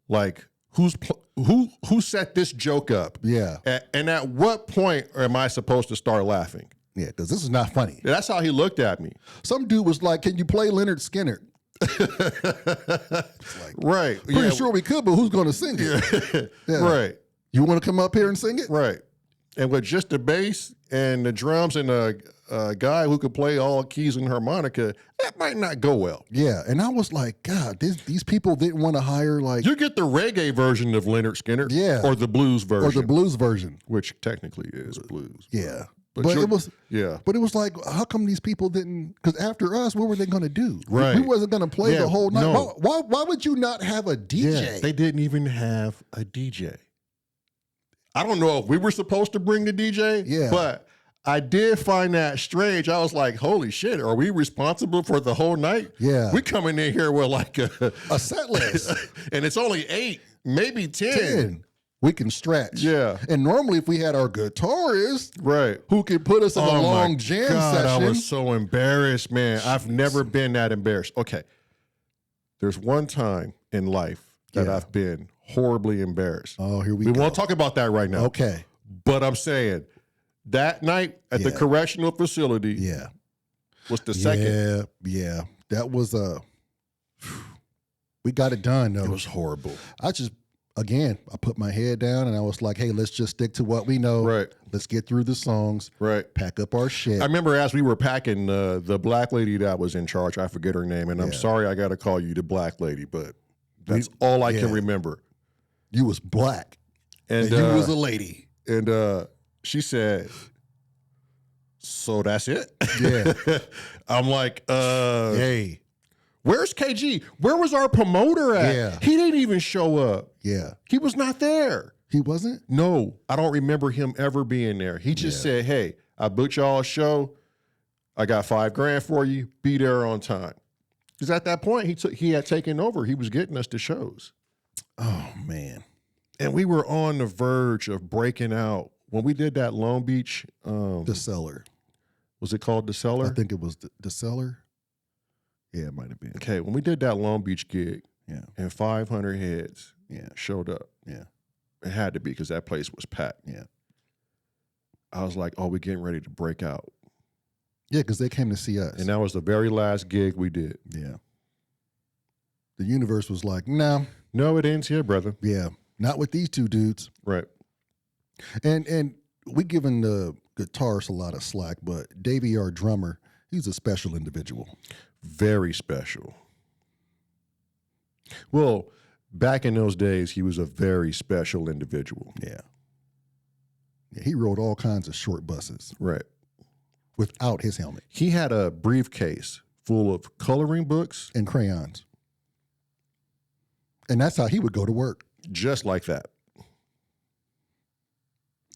Speaker 2: Like, who set this joke up?
Speaker 1: Yeah.
Speaker 2: And at what point am I supposed to start laughing?
Speaker 1: Yeah, because this is not funny.
Speaker 2: That's how he looked at me.
Speaker 1: Some dude was like, "Can you play Leonard Skinner?"
Speaker 2: Right.
Speaker 1: Pretty sure we could, but who's going to sing it? Yeah.
Speaker 2: Right.
Speaker 1: You want to come up here and sing it?
Speaker 2: Right. And with just the bass and the drums and a guy who could play all keys and harmonica, that might not go well.
Speaker 1: Yeah. And I was like, God, these people didn't want to hire like,
Speaker 2: You get the reggae version of Leonard Skinner,
Speaker 1: Yeah.
Speaker 2: or the blues
Speaker 1: or
Speaker 2: version,
Speaker 1: the blues version.
Speaker 2: which technically is blues.
Speaker 1: Yeah.
Speaker 2: But
Speaker 1: But
Speaker 2: you're-
Speaker 1: it was,
Speaker 2: Yeah.
Speaker 1: but it was like, how come these people didn't? Because after us, what were they going to do?
Speaker 2: Right.
Speaker 1: We wasn't going to play
Speaker 2: Yeah,
Speaker 1: the whole night.
Speaker 2: no.
Speaker 1: Why would you not have a DJ?
Speaker 2: Yeah, they didn't even have a DJ. I don't know if we were supposed to bring the DJ,
Speaker 1: Yeah.
Speaker 2: but I did find that strange. I was like, holy shit, are we responsible for the whole night?
Speaker 1: Yeah.
Speaker 2: We coming in here with like
Speaker 1: A set list.
Speaker 2: and it's only 8, maybe 10.
Speaker 1: 10. We can stretch.
Speaker 2: Yeah.
Speaker 1: And normally if we had our guitarist
Speaker 2: Right.
Speaker 1: who could put us in a
Speaker 2: Oh
Speaker 1: long
Speaker 2: my
Speaker 1: jam
Speaker 2: God,
Speaker 1: session.
Speaker 2: I was so embarrassed, man. I've never been that embarrassed. Okay. There's one time in life that
Speaker 1: Yeah.
Speaker 2: I've been horribly embarrassed.
Speaker 1: Oh, here we
Speaker 2: We
Speaker 1: go.
Speaker 2: won't talk about that right now.
Speaker 1: Okay.
Speaker 2: But I'm saying that night at the
Speaker 1: Yeah.
Speaker 2: correctional facility
Speaker 1: Yeah.
Speaker 2: was the second.
Speaker 1: Yeah. That was we got it done though.
Speaker 2: It was horrible.
Speaker 1: I put my head down and I was like, hey, let's just stick to what we know.
Speaker 2: Right.
Speaker 1: Let's get through the songs,
Speaker 2: Right.
Speaker 1: pack up our shit.
Speaker 2: I remember as we were packing, the black lady that was in charge, I forget her name, and I'm
Speaker 1: Yeah.
Speaker 2: sorry I got to call you the black lady, but that's all I can
Speaker 1: yeah.
Speaker 2: remember.
Speaker 1: You was black
Speaker 2: And,
Speaker 1: and you was a lady.
Speaker 2: and she said, so that's it?
Speaker 1: Yeah.
Speaker 2: I'm like,
Speaker 1: Hey.
Speaker 2: where's KG? Where was our promoter at?
Speaker 1: Yeah.
Speaker 2: He didn't even show up.
Speaker 1: Yeah.
Speaker 2: He was not there.
Speaker 1: He wasn't?
Speaker 2: No, I don't remember him ever being there. He just said, hey, I booked y'all a show. I got $5,000 for you. Be there on time. Because at that point, he had taken over. He was getting us to shows.
Speaker 1: Oh man.
Speaker 2: And we were on the verge of breaking out. When we did that Long Beach,
Speaker 1: The Cellar.
Speaker 2: was it called The Cellar?
Speaker 1: I think it was the Cellar. Yeah, it might have been.
Speaker 2: Okay, when we did that Long Beach gig
Speaker 1: Yeah.
Speaker 2: and 500 heads
Speaker 1: Yeah.
Speaker 2: showed up,
Speaker 1: Yeah.
Speaker 2: it had to be because that place was packed.
Speaker 1: Yeah.
Speaker 2: I was like, oh, we're getting ready to break out.
Speaker 1: Yeah, because they came to see us.
Speaker 2: And that was the very last gig we did.
Speaker 1: Yeah. The universe was like, no,
Speaker 2: No, it ends here, brother.
Speaker 1: yeah, not with these two dudes.
Speaker 2: Right.
Speaker 1: And we giving the guitarist a lot of slack, but Davey, our drummer, he's a special individual.
Speaker 2: Very special. Well, back in those days, he was a very special individual.
Speaker 1: Yeah. Yeah, he rode all kinds of short buses
Speaker 2: Right.
Speaker 1: without his helmet
Speaker 2: He had a briefcase full of coloring books,
Speaker 1: and crayons. And that's how he would go to work.
Speaker 2: just like that.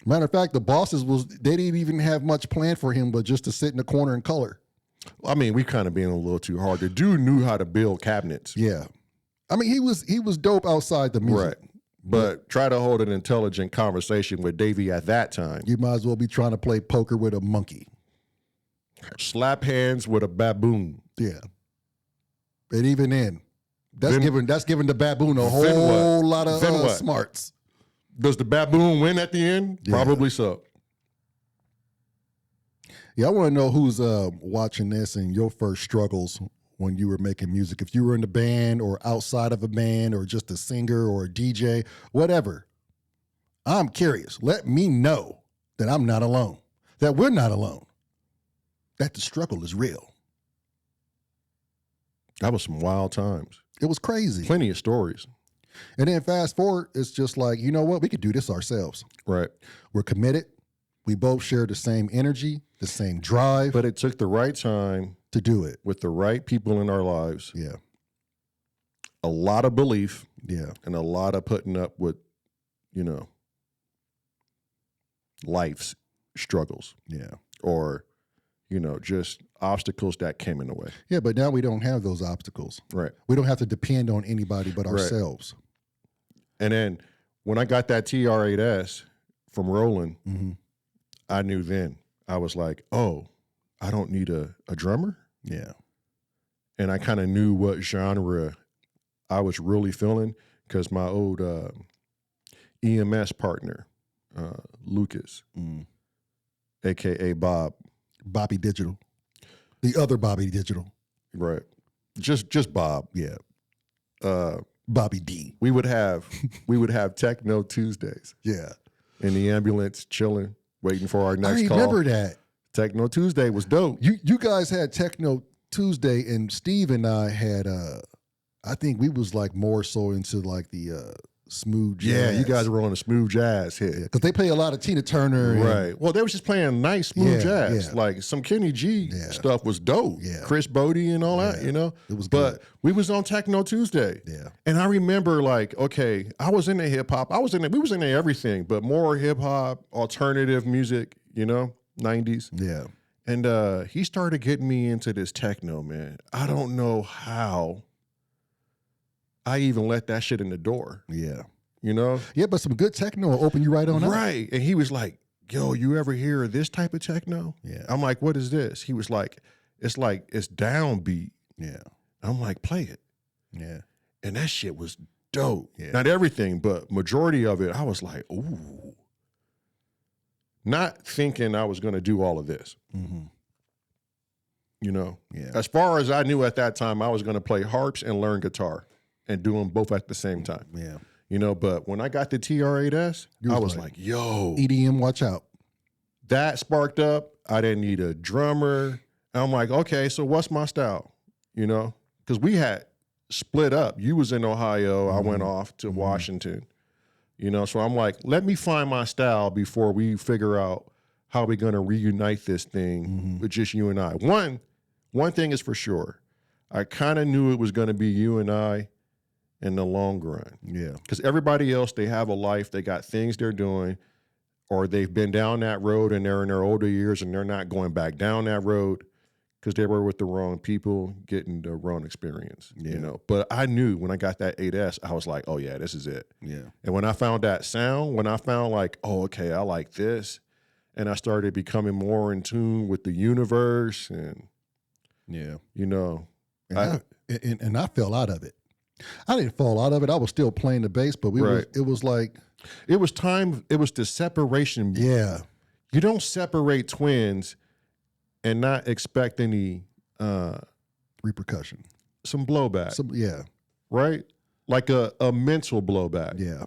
Speaker 1: Matter of fact, the bosses they didn't even have much planned for him, but just to sit in the corner and color.
Speaker 2: I mean, we kind of being a little too hard. The dude knew how to build cabinets.
Speaker 1: Yeah. I mean, he was dope outside the music.
Speaker 2: Right. But try to hold an intelligent conversation with Davey at that time.
Speaker 1: You might as well be trying to play poker with a monkey.
Speaker 2: Slap hands with a baboon.
Speaker 1: Yeah. And even then, That's giving the baboon a
Speaker 2: Then
Speaker 1: whole
Speaker 2: what?
Speaker 1: lot of
Speaker 2: Then what?
Speaker 1: smarts.
Speaker 2: Does the baboon win at the end?
Speaker 1: Yeah.
Speaker 2: Probably so.
Speaker 1: Yeah, I want to know who's watching this and your first struggles when you were making music. If you were in the band or outside of a band or just a singer or a DJ, whatever. I'm curious. Let me know that I'm not alone, that we're not alone, that the struggle is real.
Speaker 2: That was some wild times.
Speaker 1: It was crazy.
Speaker 2: Plenty of stories.
Speaker 1: And then fast forward, it's just like, you know what? We could do this ourselves.
Speaker 2: Right.
Speaker 1: We're committed. We both share the same energy, the same drive
Speaker 2: But it took the right time
Speaker 1: to do it.
Speaker 2: with the right people in our lives,
Speaker 1: Yeah.
Speaker 2: a lot of belief,
Speaker 1: Yeah.
Speaker 2: and a lot of putting up with, you know, life's struggles
Speaker 1: Yeah.
Speaker 2: or, you know, just obstacles that came in the way.
Speaker 1: Yeah, but now we don't have those obstacles.
Speaker 2: Right.
Speaker 1: We don't have to depend on anybody but
Speaker 2: Right.
Speaker 1: ourselves.
Speaker 2: And then when I got that TR-8S from Roland,
Speaker 1: Mm-hmm.
Speaker 2: I knew then. I was like, oh, I don't need a drummer.
Speaker 1: Yeah.
Speaker 2: And I kind of knew what genre I was really feeling because my old EMS partner, Lucas, a.k.a. Bob.
Speaker 1: Bobby Digital. The other Bobby Digital.
Speaker 2: Right. Just Bob.
Speaker 1: Yeah.
Speaker 2: Uh,
Speaker 1: Bobby D.
Speaker 2: we would have Techno Tuesdays
Speaker 1: Yeah.
Speaker 2: in the ambulance chilling, waiting for our next
Speaker 1: I
Speaker 2: call.
Speaker 1: remember that.
Speaker 2: Techno Tuesday was dope.
Speaker 1: You guys had Techno Tuesday and Steve and I had I think we was like more so into like the smooth jazz.
Speaker 2: Yeah, you guys were on a smooth jazz hit.
Speaker 1: because they play a lot of Tina Turner. And,
Speaker 2: Right. Well, they was just playing nice smooth
Speaker 1: Yeah,
Speaker 2: jazz.
Speaker 1: yeah.
Speaker 2: Like some Kenny G
Speaker 1: Yeah.
Speaker 2: stuff was dope.
Speaker 1: Yeah.
Speaker 2: Chris Bodie and all that,
Speaker 1: Yeah.
Speaker 2: you know?
Speaker 1: It was
Speaker 2: But
Speaker 1: good.
Speaker 2: we was on Techno Tuesday.
Speaker 1: Yeah.
Speaker 2: And I remember like, okay, I was into hip hop. We was into everything, but more hip hop, alternative music, you know, 90s.
Speaker 1: Yeah.
Speaker 2: And he started getting me into this techno, man. I don't know how I even let that shit in the door,
Speaker 1: Yeah.
Speaker 2: you know?
Speaker 1: Yeah, but some good techno will open you right on up.
Speaker 2: Right. And he was like, yo, you ever hear of this type of techno?
Speaker 1: Yeah.
Speaker 2: I'm like, what is this? He was like, it's downbeat.
Speaker 1: Yeah.
Speaker 2: I'm like, play it.
Speaker 1: Yeah.
Speaker 2: And that shit was dope.
Speaker 1: Yeah.
Speaker 2: Not everything, but majority of it, I was like, ooh. Not thinking I was going to do all of this,
Speaker 1: Mm-hmm.
Speaker 2: you know?
Speaker 1: Yeah.
Speaker 2: As far as I knew at that time, I was going to play harps and learn guitar and do them both at the same time,
Speaker 1: Yeah.
Speaker 2: you know? But when I got the TR-8S,
Speaker 1: You
Speaker 2: I
Speaker 1: was
Speaker 2: was
Speaker 1: like-
Speaker 2: like, yo,
Speaker 1: EDM, watch out.
Speaker 2: that sparked up. I didn't need a drummer. And I'm like, okay, so what's my style? You know, because we had split up. You was in Ohio. I went off to Washington, you know? So I'm like, let me find my style before we figure out how we're going to reunite this thing with just you and I. One thing is for sure. I kind of knew it was going to be you and I in the long run.
Speaker 1: Yeah.
Speaker 2: Because everybody else, they have a life, they got things they're doing, or they've been down that road and they're in their older years and they're not going back down that road because they were with the wrong people, getting the wrong experience,
Speaker 1: Yeah.
Speaker 2: you know. But I knew when I got that 8S, I was like, oh yeah, this is it.
Speaker 1: Yeah.
Speaker 2: And when I found that sound, when I found like, oh, okay, I like this, and I started becoming more in tune with the universe and,
Speaker 1: Yeah.
Speaker 2: you know,
Speaker 1: And I fell out of it. I didn't fall out of it. I was still playing the bass, but
Speaker 2: Right.
Speaker 1: it was like,
Speaker 2: it was time, it was the separation.
Speaker 1: yeah.
Speaker 2: You don't separate twins and not expect any
Speaker 1: Repercussion.
Speaker 2: some blowback,
Speaker 1: Yeah.
Speaker 2: right? Like a mental blowback.
Speaker 1: Yeah.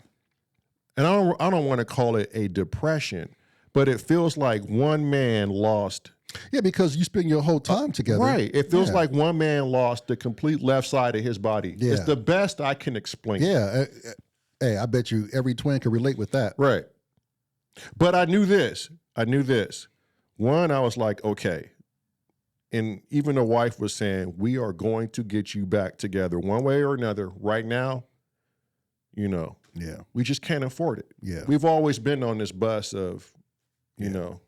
Speaker 2: And I don't want to call it a depression, but it feels like one man lost.
Speaker 1: Yeah, because you spend your whole time together.
Speaker 2: Right. It feels
Speaker 1: Yeah.
Speaker 2: like one man lost the complete left side of his body.
Speaker 1: Yeah.
Speaker 2: It's the best I can explain.
Speaker 1: Yeah. Hey, I bet you every twin can relate with that.
Speaker 2: Right. But I knew this. One, I was like, okay. And even the wife was saying, we are going to get you back together one way or another. Right now, you know,
Speaker 1: Yeah.
Speaker 2: we just can't afford it.
Speaker 1: Yeah.
Speaker 2: We've always been on this bus of, you know,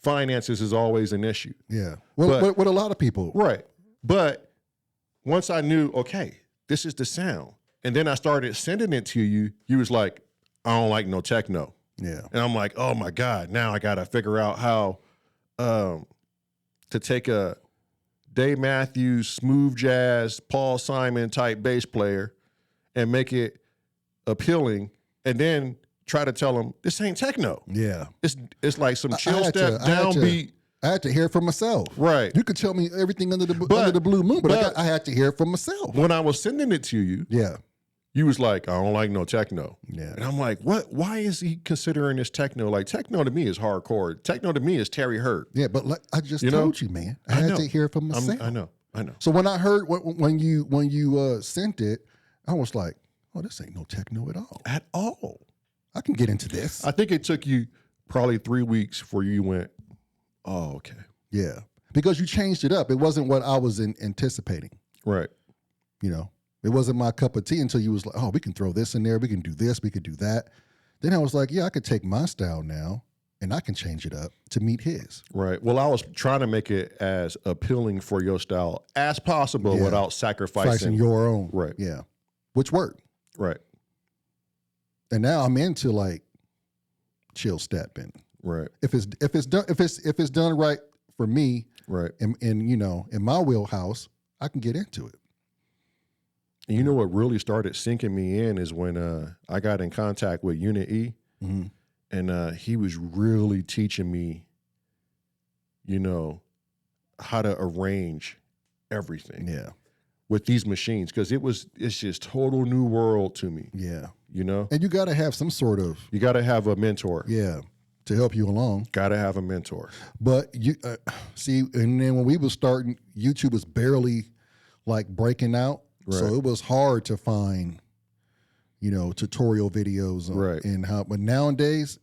Speaker 2: finances is always an issue.
Speaker 1: Yeah. Well, with a lot of people.
Speaker 2: Right. But once I knew, okay, this is the sound. And then I started sending it to you, you was like, I don't like no techno.
Speaker 1: Yeah.
Speaker 2: And I'm like, oh my God, now I got to figure out how to take a Dave Matthews, smooth jazz, Paul Simon type bass player and make it appealing and then try to tell them this ain't techno.
Speaker 1: Yeah.
Speaker 2: It's like some chill
Speaker 1: had
Speaker 2: step
Speaker 1: to- I had to-
Speaker 2: downbeat.
Speaker 1: I had to hear it for myself.
Speaker 2: Right.
Speaker 1: You could tell me everything under the blue moon, but I had to hear it for myself.
Speaker 2: When I was sending it to you,
Speaker 1: Yeah.
Speaker 2: you was like, I don't like no techno.
Speaker 1: Yeah.
Speaker 2: And I'm like, what? Why is he considering this techno? Like techno to me is hardcore. Techno to me is Terry Hurt.
Speaker 1: Yeah, but like I just
Speaker 2: You know?
Speaker 1: told you, man. I
Speaker 2: I
Speaker 1: had
Speaker 2: know.
Speaker 1: to hear it for myself.
Speaker 2: I know.
Speaker 1: So when I heard when you sent it, I was like, oh, this ain't no techno at all.
Speaker 2: At all.
Speaker 1: I can get into this.
Speaker 2: I think it took you probably 3 weeks before you went, oh, okay.
Speaker 1: Yeah. Because you changed it up. It wasn't what I was anticipating.
Speaker 2: Right.
Speaker 1: You know, it wasn't my cup of tea until you was like, oh, we can throw this in there. We can do this. We could do that. Then I was like, yeah, I could take my style now and I can change it up to meet his.
Speaker 2: Right. Well, I was trying to make it as appealing for your style as possible
Speaker 1: Yeah.
Speaker 2: without
Speaker 1: Pricing
Speaker 2: sacrificing.
Speaker 1: your own.
Speaker 2: Right.
Speaker 1: Yeah. Which worked.
Speaker 2: Right.
Speaker 1: And now I'm into like chill stepping.
Speaker 2: Right.
Speaker 1: If it's done right for me
Speaker 2: Right.
Speaker 1: and you know, in my wheelhouse, I can get into it.
Speaker 2: And you know what really started sinking me in is when I got in contact with Unit E,
Speaker 1: Mm-hmm.
Speaker 2: and he was really teaching me, you know, how to arrange everything
Speaker 1: Yeah.
Speaker 2: with these machines because it's just total new world to me.
Speaker 1: Yeah.
Speaker 2: You know,
Speaker 1: And you got to have some sort of,
Speaker 2: you got to have a mentor.
Speaker 1: yeah, to help you along.
Speaker 2: Got to have a mentor.
Speaker 1: But you see, and then when we was starting, YouTube was barely like breaking out. So
Speaker 2: Right.
Speaker 1: it was hard to find, you know, tutorial videos.
Speaker 2: Right.
Speaker 1: And how, but nowadays,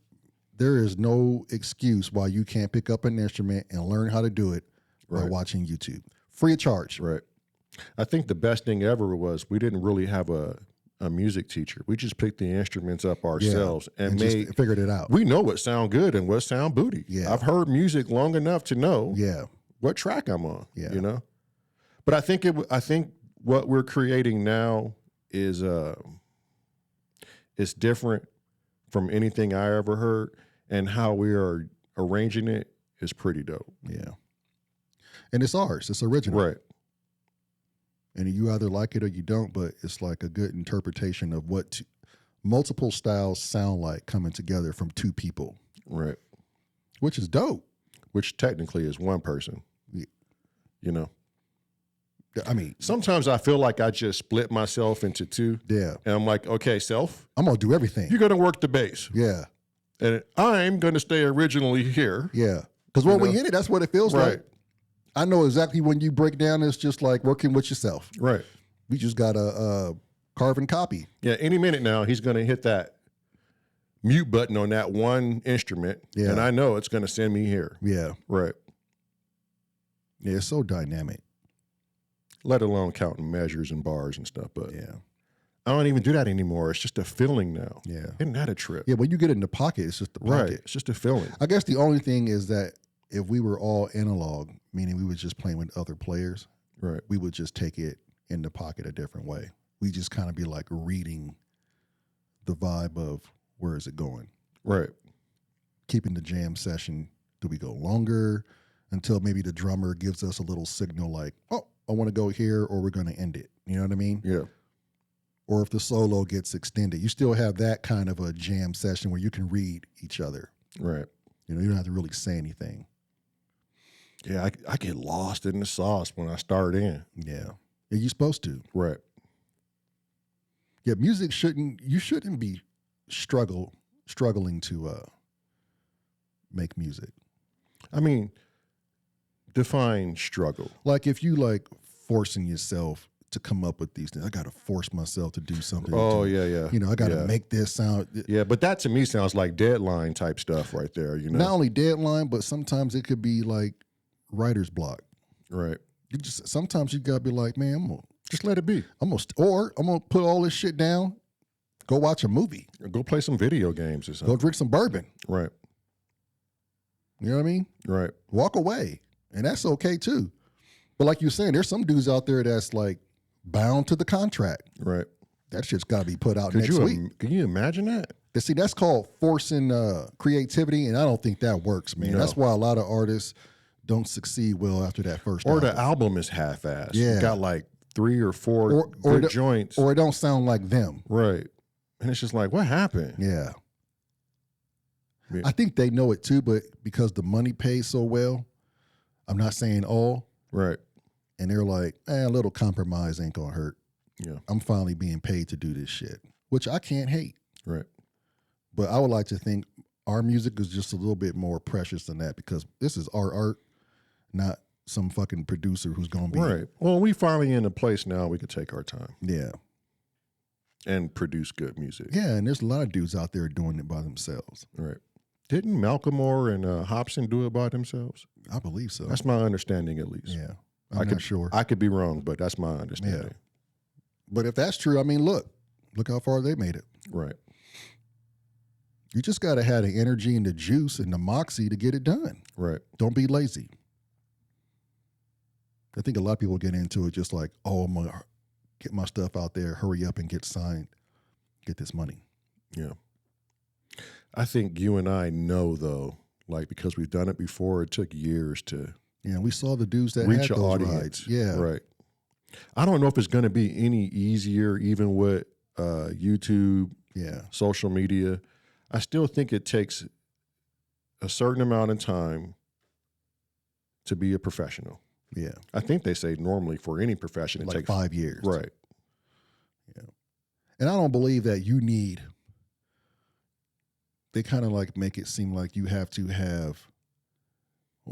Speaker 1: there is no excuse why you can't pick up an instrument and learn how to do it by
Speaker 2: Right.
Speaker 1: watching YouTube. Free of charge.
Speaker 2: Right. I think the best thing ever was we didn't really have a music teacher. We just picked the instruments up ourselves and
Speaker 1: just
Speaker 2: made.
Speaker 1: figured it out.
Speaker 2: We know what sound good and what sound booty.
Speaker 1: Yeah.
Speaker 2: I've heard music long enough to know
Speaker 1: Yeah.
Speaker 2: what track I'm on.
Speaker 1: Yeah.
Speaker 2: You know, but I think what we're creating now is it's different from anything I ever heard, and how we are arranging it is pretty dope.
Speaker 1: Yeah. And it's ours. It's original.
Speaker 2: Right.
Speaker 1: And you either like it or you don't, but it's like a good interpretation of what multiple styles sound like coming together from two people,
Speaker 2: Right.
Speaker 1: which is dope.
Speaker 2: Which technically is one person.
Speaker 1: Yeah.
Speaker 2: You know,
Speaker 1: I mean,
Speaker 2: sometimes I feel like I just split myself into two,
Speaker 1: yeah,
Speaker 2: and I'm like, okay, self,
Speaker 1: I'm going to do everything.
Speaker 2: you're going to work the bass,
Speaker 1: Yeah.
Speaker 2: and I'm going to stay originally here.
Speaker 1: Yeah. Because when we hit it, that's what it feels
Speaker 2: Right.
Speaker 1: like. I know exactly when you break down, it's just like working with yourself.
Speaker 2: Right.
Speaker 1: We just got a carbon copy.
Speaker 2: Yeah. Any minute now, he's going to hit that mute button on that one instrument,
Speaker 1: Yeah.
Speaker 2: and I know it's going to send me here.
Speaker 1: Yeah.
Speaker 2: Right.
Speaker 1: Yeah. It's so dynamic.
Speaker 2: Let alone counting measures and bars and stuff. But
Speaker 1: Yeah.
Speaker 2: I don't even do that anymore. It's just a feeling now.
Speaker 1: Yeah.
Speaker 2: Isn't that a trip?
Speaker 1: Yeah. When you get it in the pocket, it's just the pocket.
Speaker 2: Right. It's just a feeling.
Speaker 1: I guess the only thing is that if we were all analog, meaning we were just playing with other players,
Speaker 2: Right.
Speaker 1: we would just take it in the pocket a different way. We just kind of be like reading the vibe of where is it going,
Speaker 2: Right.
Speaker 1: keeping the jam session. Do we go longer until maybe the drummer gives us a little signal like, oh, I want to go here, or we're going to end it. You know what I mean?
Speaker 2: Yeah.
Speaker 1: Or if the solo gets extended, you still have that kind of a jam session where you can read each other.
Speaker 2: Right.
Speaker 1: You know, you don't have to really say anything.
Speaker 2: Yeah. I get lost in the sauce when I start in.
Speaker 1: Yeah. Yeah, you're supposed to.
Speaker 2: Right.
Speaker 1: Yeah, music you shouldn't be struggling to make music.
Speaker 2: I mean, define struggle.
Speaker 1: Like if you like forcing yourself to come up with these things, I got to force myself to do something.
Speaker 2: Oh,
Speaker 1: to,
Speaker 2: yeah, yeah.
Speaker 1: You know, I got to
Speaker 2: Yeah.
Speaker 1: make this sound.
Speaker 2: Yeah, but that to me sounds like deadline type stuff right there, you know?
Speaker 1: Not only deadline, but sometimes it could be like writer's block.
Speaker 2: Right.
Speaker 1: Sometimes you got to be like, man,
Speaker 2: Just let it be.
Speaker 1: I'm gonna put all this shit down, go watch a movie,
Speaker 2: Go play some video games or
Speaker 1: go
Speaker 2: something.
Speaker 1: drink some bourbon.
Speaker 2: Right.
Speaker 1: You know what I mean?
Speaker 2: Right.
Speaker 1: Walk away. And that's okay too. But like you're saying, there's some dudes out there that's like bound to the contract.
Speaker 2: Right.
Speaker 1: That shit's got to be put out
Speaker 2: Could
Speaker 1: next week.
Speaker 2: Can you imagine that?
Speaker 1: See, that's called forcing creativity, and I don't think that works, man.
Speaker 2: No.
Speaker 1: That's why a lot of artists don't succeed well after that first
Speaker 2: Or
Speaker 1: album.
Speaker 2: the album is half-assed.
Speaker 1: Yeah.
Speaker 2: You got like 3 or 4 good joints.
Speaker 1: Or it don't sound like them.
Speaker 2: Right. And it's just like, what happened?
Speaker 1: Yeah.
Speaker 2: Yeah.
Speaker 1: I think they know it too, but because the money pays so well, I'm not saying all,
Speaker 2: Right.
Speaker 1: and they're like, a little compromise ain't gonna hurt.
Speaker 2: Yeah.
Speaker 1: I'm finally being paid to do this shit, which I can't hate.
Speaker 2: Right.
Speaker 1: But I would like to think our music is just a little bit more precious than that because this is our art, not some fucking producer who's gonna be
Speaker 2: Right. Well, we finally in a place now we could take our time
Speaker 1: Yeah.
Speaker 2: and produce good music.
Speaker 1: Yeah, and there's a lot of dudes out there doing it by themselves.
Speaker 2: Right. Didn't Malcolmore and Hobson do it by themselves?
Speaker 1: I believe so.
Speaker 2: That's my understanding, at least.
Speaker 1: Yeah. I'm not sure.
Speaker 2: I could be wrong, but that's my understanding.
Speaker 1: But if that's true, I mean, look how far they made it.
Speaker 2: Right.
Speaker 1: You just got to have the energy and the juice and the moxie to get it done.
Speaker 2: Right.
Speaker 1: Don't be lazy. I think a lot of people get into it just like, oh, I'm going to get my stuff out there, hurry up and get signed, get this money.
Speaker 2: Yeah. I think you and I know, though, like, because we've done it before, it took years to
Speaker 1: Yeah, we saw the dudes that
Speaker 2: reach
Speaker 1: had
Speaker 2: an
Speaker 1: those
Speaker 2: audience.
Speaker 1: rides. Yeah.
Speaker 2: Right. I don't know if it's going to be any easier, even with YouTube,
Speaker 1: Yeah.
Speaker 2: social media. I still think it takes a certain amount of time to be a professional.
Speaker 1: Yeah.
Speaker 2: I think they say normally for any profession it
Speaker 1: Like
Speaker 2: takes
Speaker 1: 5 years.
Speaker 2: Right.
Speaker 1: And I don't believe that you need, they kind of like make it seem like you have to have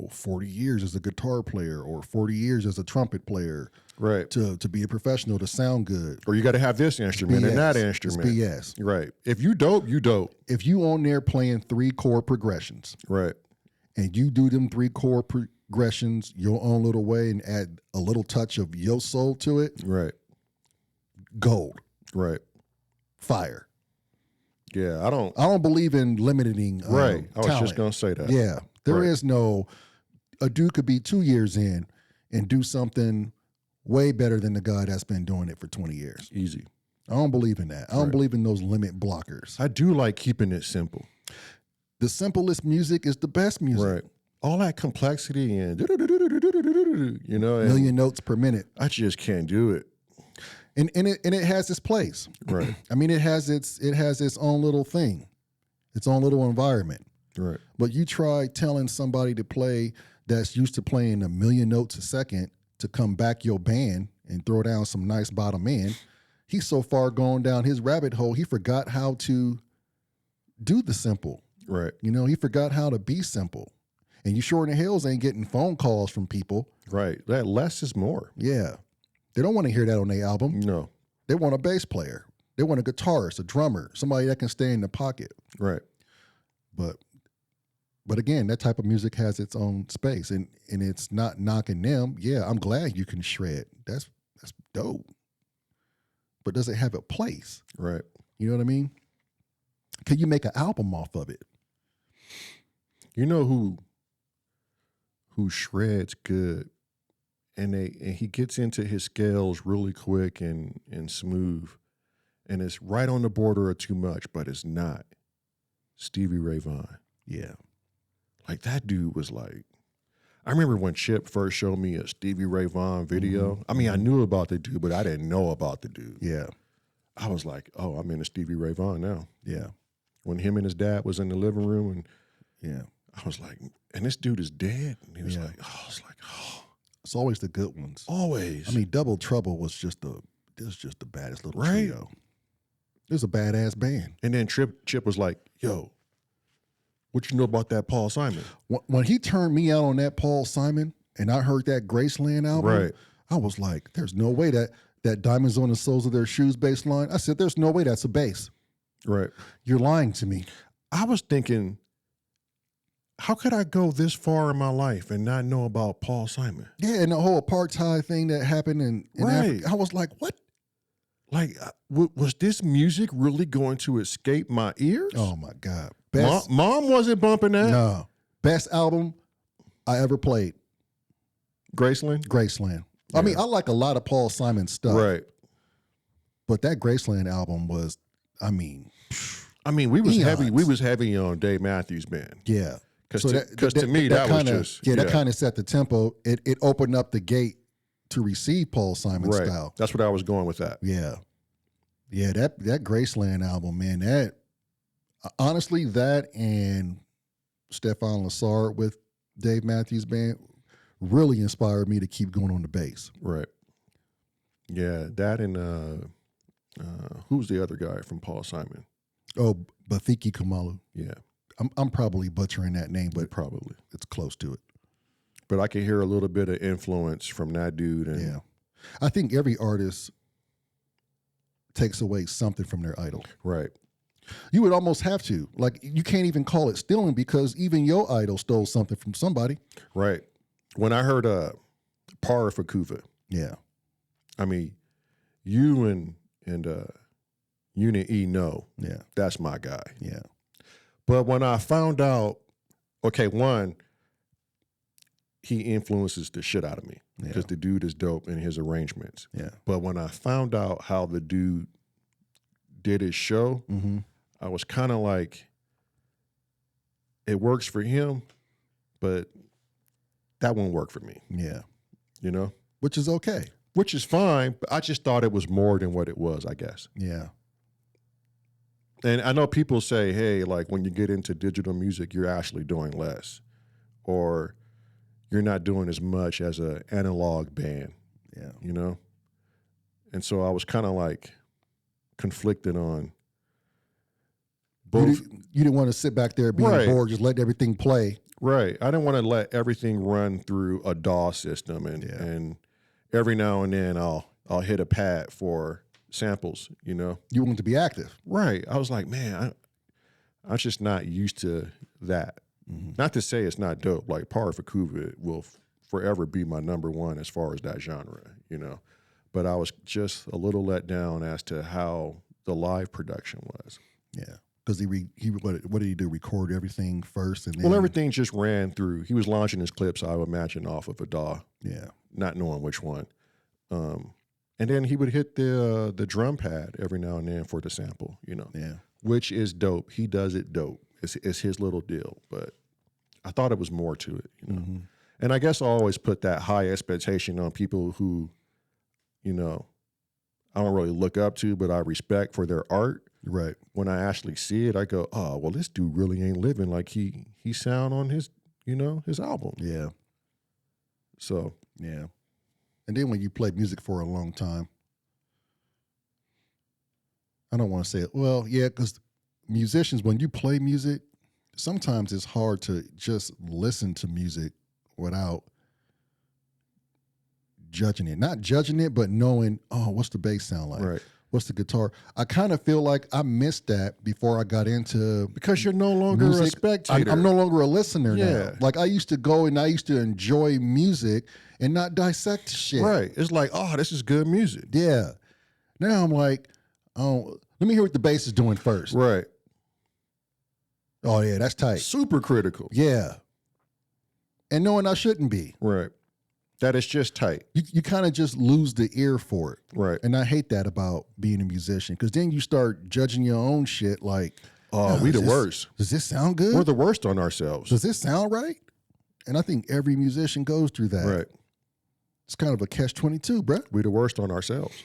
Speaker 1: 40 years as a guitar player or 40 years as a trumpet player
Speaker 2: Right.
Speaker 1: to be a professional, to sound good.
Speaker 2: Or you got to have this instrument and that
Speaker 1: BS.
Speaker 2: instrument.
Speaker 1: It's BS.
Speaker 2: Right. If you dope, you dope.
Speaker 1: If you on there playing 3 chord progressions
Speaker 2: Right.
Speaker 1: and you do them 3 chord progressions your own little way and add a little touch of your soul to it,
Speaker 2: Right.
Speaker 1: gold,
Speaker 2: Right.
Speaker 1: fire.
Speaker 2: Yeah. I
Speaker 1: don't believe in limiting
Speaker 2: right. I was
Speaker 1: talent.
Speaker 2: just going to say that.
Speaker 1: Yeah. There
Speaker 2: Right.
Speaker 1: is no, a dude could be 2 years in and do something way better than the guy that's been doing it for 20 years.
Speaker 2: Easy.
Speaker 1: I don't believe in that. I don't
Speaker 2: Right.
Speaker 1: believe in those limit blockers.
Speaker 2: I do like keeping it simple.
Speaker 1: The simplest music is the best music.
Speaker 2: Right. All that complexity and, you know, and
Speaker 1: Million notes per minute.
Speaker 2: I just can't do it.
Speaker 1: And it has its place.
Speaker 2: Right.
Speaker 1: I mean, it has its own little thing, its own little environment.
Speaker 2: Right.
Speaker 1: But you try telling somebody to play that's used to playing a million notes a second to come back your band and throw down some nice bottom end. He's so far gone down his rabbit hole, he forgot how to do the simple.
Speaker 2: Right.
Speaker 1: You know, he forgot how to be simple. And you sure in the hills ain't getting phone calls from people.
Speaker 2: Right. That less is more.
Speaker 1: Yeah. They don't want to hear that on their album.
Speaker 2: No.
Speaker 1: They want a bass player. They want a guitarist, a drummer, somebody that can stay in the pocket.
Speaker 2: Right.
Speaker 1: But again, that type of music has its own space, and it's not knocking them. Yeah, I'm glad you can shred. That's dope. But does it have a place?
Speaker 2: Right.
Speaker 1: You know what I mean? Can you make an album off of it?
Speaker 2: You know who shreds good, and he gets into his scales really quick and smooth, and it's right on the border of too much, but it's not. Stevie Ray Vaughan.
Speaker 1: Yeah.
Speaker 2: Like, that dude was like, I remember when Chip first showed me a Stevie Ray Vaughan video. I mean, I knew about the dude, but I didn't know about the dude.
Speaker 1: Yeah.
Speaker 2: I was like, oh, I'm into Stevie Ray Vaughan now.
Speaker 1: Yeah.
Speaker 2: When him and his dad was in the living room, and
Speaker 1: Yeah.
Speaker 2: I was like, and this dude is dead. And he was
Speaker 1: Yeah.
Speaker 2: like, oh, I was like, oh,
Speaker 1: It's always the good ones.
Speaker 2: always.
Speaker 1: I mean, Double Trouble was just the baddest little
Speaker 2: Right.
Speaker 1: trio. It was a badass band.
Speaker 2: And then Chip was like, yo, what you know about that Paul Simon?
Speaker 1: When he turned me out on that Paul Simon and I heard that Graceland album,
Speaker 2: Right.
Speaker 1: I was like, there's no way that Diamonds on the Soles of Their Shoes bass line. I said, there's no way that's a bass.
Speaker 2: Right.
Speaker 1: You're lying to me.
Speaker 2: I was thinking, how could I go this far in my life and not know about Paul Simon?
Speaker 1: Yeah, and the whole apartheid thing that happened in
Speaker 2: Right.
Speaker 1: Africa, I was like, what?
Speaker 2: Like, was this music really going to escape my ears?
Speaker 1: Oh my God.
Speaker 2: Mom wasn't bumping that.
Speaker 1: No. Best album I ever played,
Speaker 2: Graceland?
Speaker 1: Graceland. I mean, I like a lot of Paul Simon stuff.
Speaker 2: Right.
Speaker 1: But that Graceland album was, I mean,
Speaker 2: I mean, we was
Speaker 1: Eons.
Speaker 2: heavy. We was heavy on Dave Matthews Band
Speaker 1: yeah. So
Speaker 2: Because to me, that was
Speaker 1: kinda,
Speaker 2: just
Speaker 1: that kind of set the tempo. It opened up the gate to receive Paul Simon
Speaker 2: right.
Speaker 1: style.
Speaker 2: That's what I was going with that.
Speaker 1: Yeah, yeah. That Graceland album, man. That honestly, that and Stefan Lassard with Dave Matthews Band really inspired me to keep going on the bass.
Speaker 2: Right. Yeah, that and who's the other guy from Paul Simon?
Speaker 1: Oh, Bafiki Kumalu.
Speaker 2: Yeah,
Speaker 1: I'm probably butchering that name, but
Speaker 2: probably.
Speaker 1: it's close to it.
Speaker 2: But I can hear a little bit of influence from that dude. And
Speaker 1: Yeah, I think every artist takes away something from their idol.
Speaker 2: right,
Speaker 1: You would almost have to. Like, you can't even call it stealing because even your idol stole something from somebody.
Speaker 2: right. When I heard Para Fakuva,
Speaker 1: Yeah,
Speaker 2: I mean, you and Unit E know
Speaker 1: yeah,
Speaker 2: that's my guy.
Speaker 1: yeah,
Speaker 2: But when I found out, okay, one, he influences the shit out of me because the dude is dope in his arrangements.
Speaker 1: yeah.
Speaker 2: But when I found out how the dude did his show,
Speaker 1: Mm-hmm.
Speaker 2: I was kind of like, it works for him, but that won't work for me,
Speaker 1: Yeah,
Speaker 2: you know?
Speaker 1: which is okay.
Speaker 2: Which is fine, but I just thought it was more than what it was, I guess.
Speaker 1: Yeah,
Speaker 2: And I know people say, hey, like when you get into digital music, you're actually doing less, or you're not doing as much as an analog band,
Speaker 1: yeah.
Speaker 2: you know? And so I was kind of like conflicted on both.
Speaker 1: You didn't want to sit back there being
Speaker 2: Right.
Speaker 1: bored, just let everything play.
Speaker 2: Right. I didn't want to let everything run through a DAW system, and every now and then I'll hit a pad for samples, you know?
Speaker 1: You want to be active.
Speaker 2: Right. I was like, man, I'm just not used to that.
Speaker 1: Mm-hmm.
Speaker 2: Not to say it's not dope. Like Para Fakuva will forever be my number one as far as that genre, you know? But I was just a little let down as to how the live production was.
Speaker 1: Yeah, because what did he do? Record everything first, and then
Speaker 2: Well, everything just ran through. He was launching his clips, I would imagine, off of a DAW,
Speaker 1: Yeah,
Speaker 2: not knowing which one. And then he would hit the drum pad every now and then for the sample, you know,
Speaker 1: yeah,
Speaker 2: which is dope. He does it dope. It's his little deal. But I thought it was more to it, you know.
Speaker 1: mm-hmm.
Speaker 2: And I guess I always put that high expectation on people who, you know, I don't really look up to, but I respect for their art.
Speaker 1: Right.
Speaker 2: When I actually see it, I go, oh, well, this dude really ain't living like he sound on his, you know, his album.
Speaker 1: Yeah,
Speaker 2: So,
Speaker 1: yeah. And then when you play music for a long time, I don't want to say it. Well, yeah, because musicians, when you play music, sometimes it's hard to just listen to music without judging it. Not judging it, but knowing, oh, what's the bass sound like?
Speaker 2: right.
Speaker 1: What's the guitar? I kind of feel like I missed that before I got into
Speaker 2: Because you're no longer a
Speaker 1: music.
Speaker 2: spectator.
Speaker 1: I'm no longer a listener now.
Speaker 2: Yeah.
Speaker 1: Like I used to go and I used to enjoy music and not dissect shit.
Speaker 2: Right. It's like, oh, this is good music.
Speaker 1: Yeah. Now I'm like, oh, let me hear what the bass is doing first.
Speaker 2: Right.
Speaker 1: Oh yeah, that's tight.
Speaker 2: Super critical.
Speaker 1: Yeah. And knowing I shouldn't be.
Speaker 2: Right. That is just tight.
Speaker 1: You kind of just lose the ear for it.
Speaker 2: Right.
Speaker 1: And I hate that about being a musician because then you start judging your own shit like,
Speaker 2: Oh, we the worst.
Speaker 1: Does this sound good?
Speaker 2: We're the worst on ourselves.
Speaker 1: Does this sound right? And I think every musician goes through that.
Speaker 2: Right.
Speaker 1: It's kind of a catch-22, bruh.
Speaker 2: We the worst on ourselves.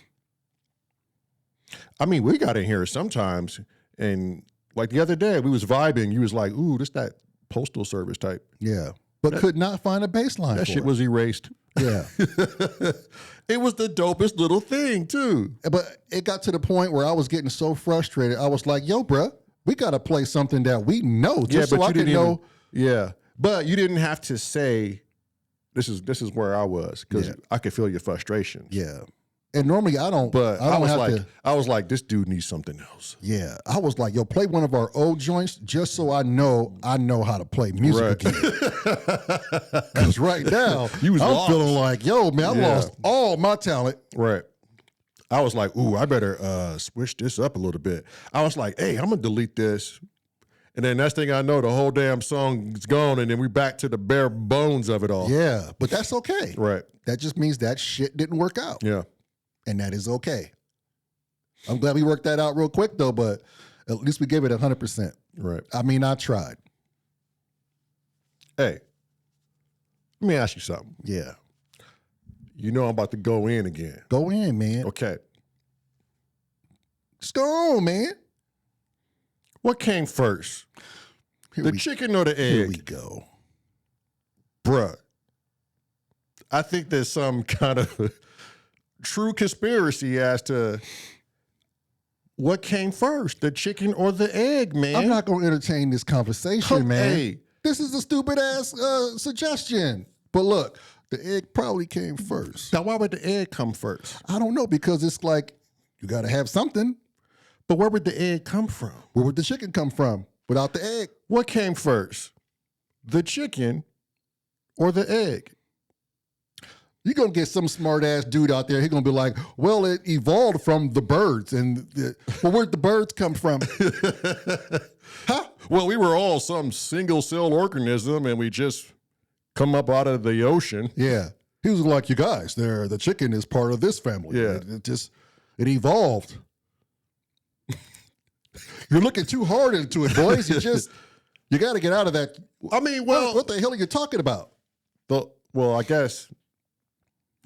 Speaker 2: I mean, we got in here sometimes, and like the other day, we was vibing. You was like, ooh, this that postal service type.
Speaker 1: Yeah. But could not find a bass line
Speaker 2: That
Speaker 1: for
Speaker 2: shit
Speaker 1: it.
Speaker 2: was erased.
Speaker 1: Yeah.
Speaker 2: It was the dopest little thing, too.
Speaker 1: But it got to the point where I was getting so frustrated. I was like, yo, bruh, we got to play something that we know just so I can know.
Speaker 2: Yeah, but you didn't have to say, this is where I was, because
Speaker 1: Yeah.
Speaker 2: I could feel your frustration.
Speaker 1: Yeah. And normally I don't.
Speaker 2: But
Speaker 1: I don't have to.
Speaker 2: I was like, this dude needs something else.
Speaker 1: Yeah. I was like, yo, play one of our old joints just so I know how to play music
Speaker 2: Right.
Speaker 1: again. Because right now,
Speaker 2: You was
Speaker 1: I'm
Speaker 2: lost.
Speaker 1: feeling like, yo, man, I
Speaker 2: Yeah.
Speaker 1: lost all my talent.
Speaker 2: Right. I was like, ooh, I better switch this up a little bit. I was like, hey, I'm gonna delete this. And then next thing I know, the whole damn song is gone, and then we back to the bare bones of it all.
Speaker 1: Yeah. But that's okay.
Speaker 2: Right.
Speaker 1: That just means that shit didn't work out.
Speaker 2: Yeah.
Speaker 1: And that is okay. I'm glad we worked that out real quick though, but at least we gave it 100%.
Speaker 2: Right.
Speaker 1: I mean, I tried.
Speaker 2: Hey, let me ask you something.
Speaker 1: Yeah.
Speaker 2: You know I'm about to go in again.
Speaker 1: Go in, man.
Speaker 2: Okay.
Speaker 1: Just go on, man.
Speaker 2: What came first? The chicken or the
Speaker 1: Here we
Speaker 2: egg?
Speaker 1: go.
Speaker 2: Bruh. I think there's some kind of true conspiracy as to what came first, the chicken or the egg, man.
Speaker 1: I'm not going to entertain this conversation, man.
Speaker 2: Hey,
Speaker 1: This is a stupid ass suggestion. But look, the egg probably came first.
Speaker 2: now why would the egg come first?
Speaker 1: I don't know, because it's like you got to have something.
Speaker 2: But where would the egg come from?
Speaker 1: Where would the chicken come from without the egg?
Speaker 2: What came first, the chicken or the egg?
Speaker 1: You're going to get some smart ass dude out there. He's going to be like, well, it evolved from the birds. Well, where'd the birds come from?
Speaker 2: Huh? Well, we were all some single cell organism and we just come up out of the ocean.
Speaker 1: Yeah. He was like, you guys, the chicken is part of this family.
Speaker 2: Yeah.
Speaker 1: It evolved. You're looking too hard into it, boys. You got to get out of that.
Speaker 2: I mean, well,
Speaker 1: What the hell are you talking about?
Speaker 2: I guess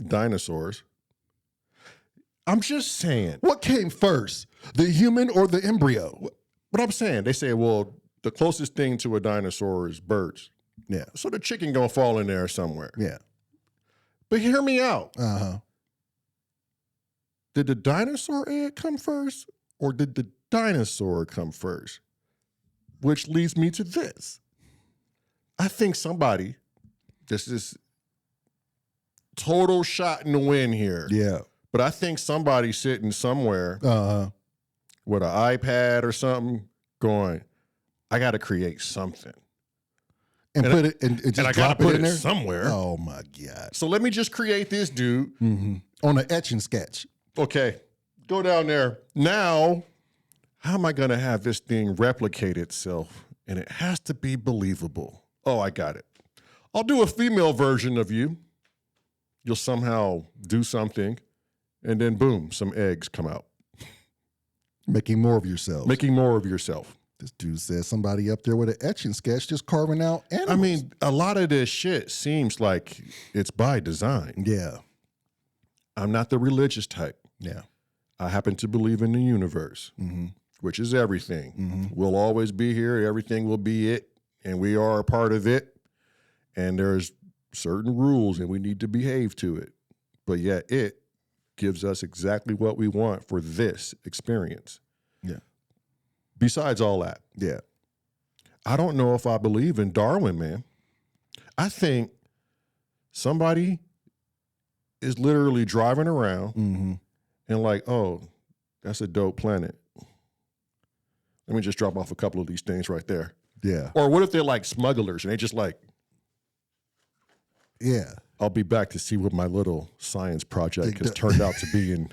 Speaker 2: dinosaurs. I'm just saying.
Speaker 1: What came first, the human or the embryo?
Speaker 2: But I'm saying, they say, well, the closest thing to a dinosaur is birds.
Speaker 1: Yeah.
Speaker 2: So the chicken gonna fall in there somewhere.
Speaker 1: Yeah.
Speaker 2: But hear me out.
Speaker 1: Uh-huh.
Speaker 2: Did the dinosaur egg come first or did the dinosaur come first? Which leads me to this. I think somebody, this is total shot in the wind here,
Speaker 1: Yeah.
Speaker 2: but I think somebody sitting somewhere
Speaker 1: Uh-huh.
Speaker 2: with an iPad or something going, I got to create something.
Speaker 1: And put it and just
Speaker 2: And I got
Speaker 1: drop
Speaker 2: to put
Speaker 1: in
Speaker 2: it
Speaker 1: there
Speaker 2: somewhere.
Speaker 1: Oh my God.
Speaker 2: So let me just create this dude.
Speaker 1: On an etch and sketch.
Speaker 2: Okay, go down there. Now, how am I going to have this thing replicate itself? And it has to be believable. Oh, I got it. I'll do a female version of you. You'll somehow do something, and then boom, some eggs come out.
Speaker 1: Making more of yourself.
Speaker 2: Making more of yourself.
Speaker 1: This dude says somebody up there with an etch and sketch just carving out animals.
Speaker 2: I mean, a lot of this shit seems like it's by design.
Speaker 1: Yeah.
Speaker 2: I'm not the religious type.
Speaker 1: Yeah.
Speaker 2: I happen to believe in the universe, which is everything. We'll always be here. Everything will be it. And we are a part of it. And there's certain rules and we need to behave to it. But yet it gives us exactly what we want for this experience.
Speaker 1: Yeah.
Speaker 2: Besides all that,
Speaker 1: Yeah.
Speaker 2: I don't know if I believe in Darwin, man. I think somebody is literally driving around and like, oh, that's a dope planet. Let me just drop off a couple of these things right there.
Speaker 1: Yeah.
Speaker 2: Or what if they're like smugglers and they just like,
Speaker 1: Yeah.
Speaker 2: I'll be back to see what my little science project has turned out to be in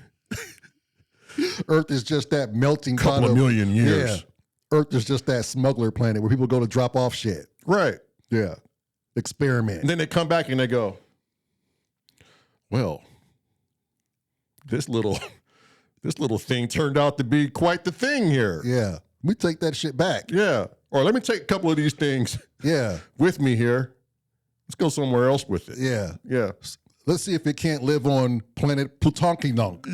Speaker 1: Earth is just that melting
Speaker 2: a couple
Speaker 1: pot
Speaker 2: of million years.
Speaker 1: Yeah. Earth is just that smuggler planet where people go to drop off shit.
Speaker 2: Right.
Speaker 1: Yeah. Experiment.
Speaker 2: And then they come back and they go, well, this little thing turned out to be quite the thing here.
Speaker 1: Yeah. We take that shit back.
Speaker 2: Yeah. Or let me take a couple of these things
Speaker 1: Yeah.
Speaker 2: with me here. Let's go somewhere else with it.
Speaker 1: Yeah.
Speaker 2: Yeah.
Speaker 1: Let's see if it can't live on planet Plutonkinunk.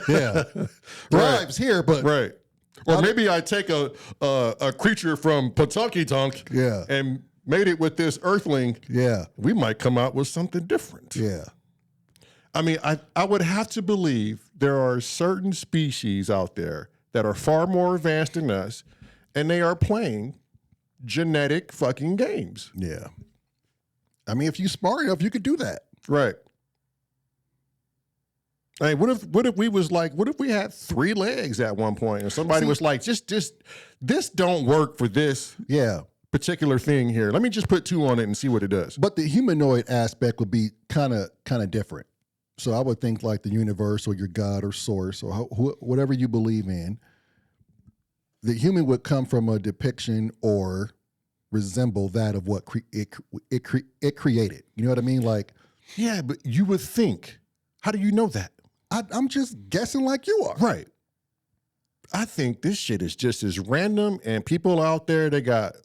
Speaker 1: Yeah. Thrives here, but
Speaker 2: Right. Or maybe I take a creature from Pawtucket
Speaker 1: Yeah.
Speaker 2: and made it with this earthling.
Speaker 1: yeah.
Speaker 2: We might come out with something different.
Speaker 1: Yeah.
Speaker 2: I mean, I would have to believe there are certain species out there that are far more advanced than us, and they are playing genetic fucking games.
Speaker 1: Yeah. I mean, if you smart enough, you could do that.
Speaker 2: Right. Hey, what if we was like, what if we had 3 legs at one point and somebody was like, just this don't work for this
Speaker 1: Yeah.
Speaker 2: particular thing here. Let me just put 2 on it and see what it does.
Speaker 1: But the humanoid aspect would be kind of different. So I would think like the universe or your God or source or whatever you believe in, the human would come from a depiction or resemble that of what it created. You know what I mean? Like,
Speaker 2: Yeah, but you would think. How do you know that?
Speaker 1: I'm just guessing like you are.
Speaker 2: Right. I think this shit is just as random, and people out there, they got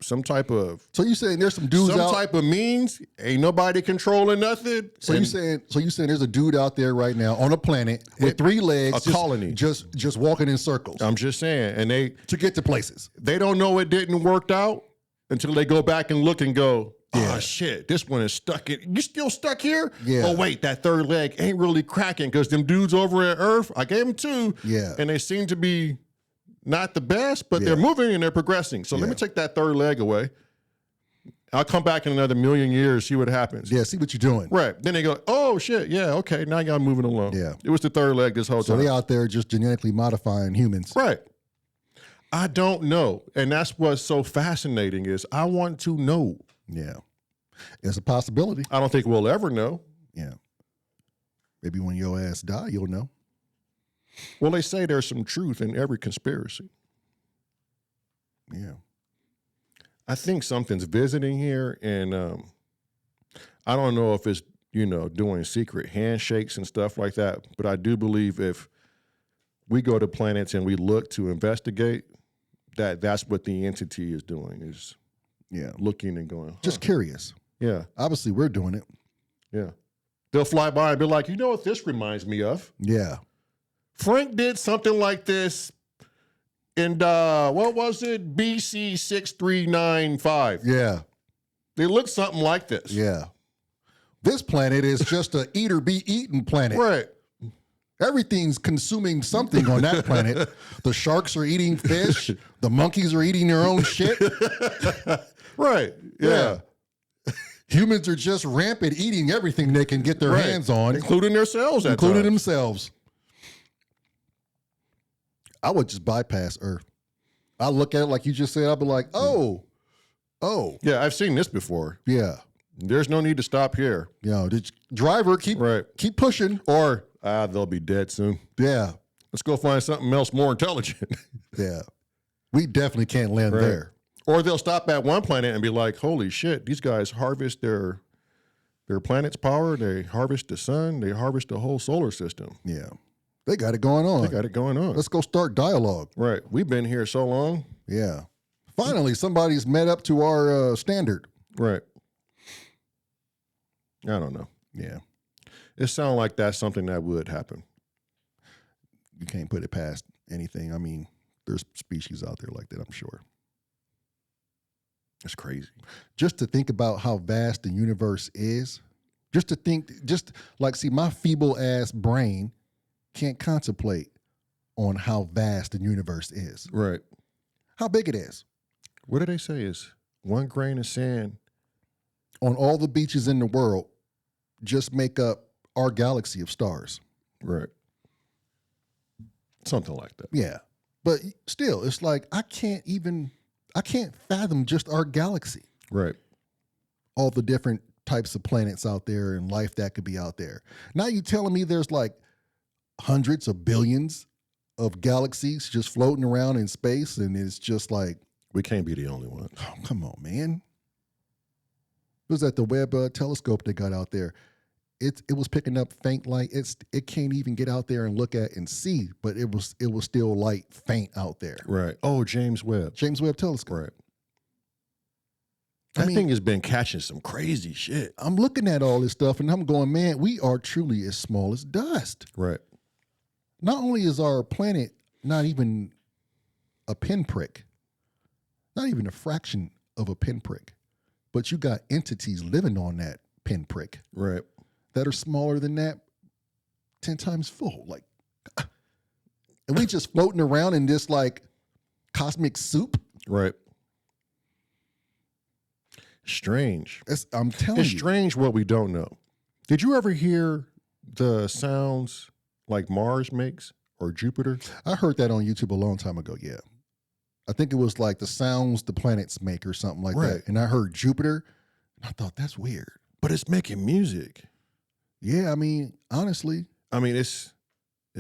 Speaker 2: some type of
Speaker 1: So you saying there's some dudes out?
Speaker 2: type of means. Ain't nobody controlling nothing.
Speaker 1: So you saying there's a dude out there right now on a planet with 3 legs,
Speaker 2: a colony,
Speaker 1: just walking in circles.
Speaker 2: I'm just saying, and
Speaker 1: to get to places.
Speaker 2: they don't know it didn't work out until they go back and look and go, oh shit, this one is stuck in. You still stuck here?
Speaker 1: Yeah.
Speaker 2: Oh wait, that third leg ain't really cracking because them dudes over at Earth, I gave them 2.
Speaker 1: Yeah.
Speaker 2: And they seem to be not the best, but they're moving and they're progressing. So let me take that third leg away. I'll come back in another million years, see what happens.
Speaker 1: Yeah, see what you're doing.
Speaker 2: Right. Then they go, oh shit, yeah, okay, now y'all moving along.
Speaker 1: Yeah.
Speaker 2: It was the third leg this whole
Speaker 1: So
Speaker 2: time.
Speaker 1: they out there just genetically modifying humans.
Speaker 2: Right. I don't know. And that's what's so fascinating is I want to know.
Speaker 1: Yeah. It's a possibility.
Speaker 2: I don't think we'll ever know.
Speaker 1: Yeah. Maybe when your ass die, you'll know.
Speaker 2: Well, they say there's some truth in every conspiracy.
Speaker 1: Yeah.
Speaker 2: I think something's visiting here, and I don't know if it's, doing secret handshakes and stuff like that, but I do believe if we go to planets and we look to investigate, that's what the entity is doing, is looking and going,
Speaker 1: Just curious.
Speaker 2: Yeah.
Speaker 1: Obviously, we're doing it.
Speaker 2: Yeah. They'll fly by and be like, you know what this reminds me of?
Speaker 1: Yeah.
Speaker 2: Frank did something like this in, what was it? BC 6395.
Speaker 1: Yeah.
Speaker 2: They look something like this.
Speaker 1: Yeah. This planet is just a eat or be eaten planet.
Speaker 2: Right.
Speaker 1: Everything's consuming something on that planet. The sharks are eating fish. The monkeys are eating their own shit.
Speaker 2: Right. Yeah.
Speaker 1: Humans are just rampant eating everything they can get their hands on.
Speaker 2: Including themselves at
Speaker 1: Including
Speaker 2: times.
Speaker 1: themselves. I would just bypass Earth. I look at it like you just said. I'll be like, oh,
Speaker 2: Yeah, I've seen this before.
Speaker 1: yeah.
Speaker 2: There's no need to stop here.
Speaker 1: The driver, keep pushing.
Speaker 2: Or they'll be dead soon.
Speaker 1: Yeah.
Speaker 2: Let's go find something else more intelligent.
Speaker 1: Yeah. We definitely can't land there.
Speaker 2: Or they'll stop at one planet and be like, holy shit, these guys harvest their planet's power. They harvest the sun. They harvest the whole solar system.
Speaker 1: Yeah. They got it going on.
Speaker 2: They got it going on.
Speaker 1: Let's go start dialogue.
Speaker 2: Right. We've been here so long.
Speaker 1: Yeah. Finally, somebody's met up to our standard.
Speaker 2: Right. I don't know.
Speaker 1: Yeah.
Speaker 2: It sounds like that's something that would happen.
Speaker 1: You can't put it past anything. I mean, there's species out there like that, I'm sure.
Speaker 2: It's crazy.
Speaker 1: Just to think about how vast the universe is, see, my feeble ass brain can't contemplate on how vast the universe is.
Speaker 2: Right.
Speaker 1: How big it is.
Speaker 2: What do they say is 1 grain of sand
Speaker 1: On all the beaches in the world, just make up our galaxy of stars.
Speaker 2: Right. Something like that.
Speaker 1: Yeah. But still, it's like I can't fathom just our galaxy.
Speaker 2: Right.
Speaker 1: All the different types of planets out there and life that could be out there. Now you telling me there's like hundreds of billions of galaxies just floating around in space, and it's just like,
Speaker 2: We can't be the only one.
Speaker 1: oh, come on, man. It was at the Webb telescope they got out there. It was picking up faint light. It can't even get out there and look at and see, but it was still light faint out there.
Speaker 2: Right. Oh, James Webb.
Speaker 1: James Webb Telescope.
Speaker 2: Right. That thing has been catching some crazy shit.
Speaker 1: I'm looking at all this stuff and I'm going, man, we are truly as small as dust.
Speaker 2: Right.
Speaker 1: Not only is our planet not even a pinprick, not even a fraction of a pinprick, but you got entities living on that pinprick
Speaker 2: Right.
Speaker 1: that are smaller than that 10 times full. Like, and we just floating around in this like cosmic soup.
Speaker 2: Right. Strange.
Speaker 1: I'm telling
Speaker 2: It's
Speaker 1: you.
Speaker 2: strange what we don't know. Did you ever hear the sounds like Mars makes or Jupiter?
Speaker 1: I heard that on YouTube a long time ago. Yeah. I think it was like the sounds the planets make or something like
Speaker 2: Right.
Speaker 1: that. And I heard Jupiter. And I thought that's weird.
Speaker 2: But it's making music.
Speaker 1: Yeah. I mean, honestly,
Speaker 2: I mean, it's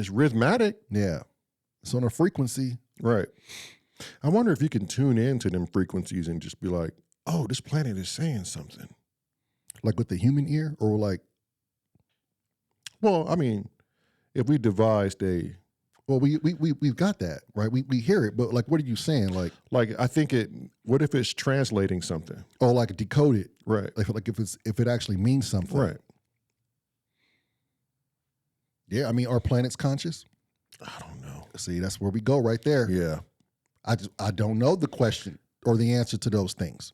Speaker 2: rhythmic.
Speaker 1: yeah. It's on a frequency.
Speaker 2: Right. I wonder if you can tune into them frequencies and just be like, oh, this planet is saying something.
Speaker 1: Like with the human ear or like,
Speaker 2: Well, I mean, if we devised a
Speaker 1: Well, we've got that, right? We hear it, but like, what are you saying?
Speaker 2: Like, I think what if it's translating something?
Speaker 1: Oh, like decode it,
Speaker 2: Right.
Speaker 1: like if it actually means something,
Speaker 2: Right.
Speaker 1: Yeah, I mean, are planets conscious?
Speaker 2: I don't know.
Speaker 1: See, that's where we go right there.
Speaker 2: Yeah.
Speaker 1: I don't know the question or the answer to those things.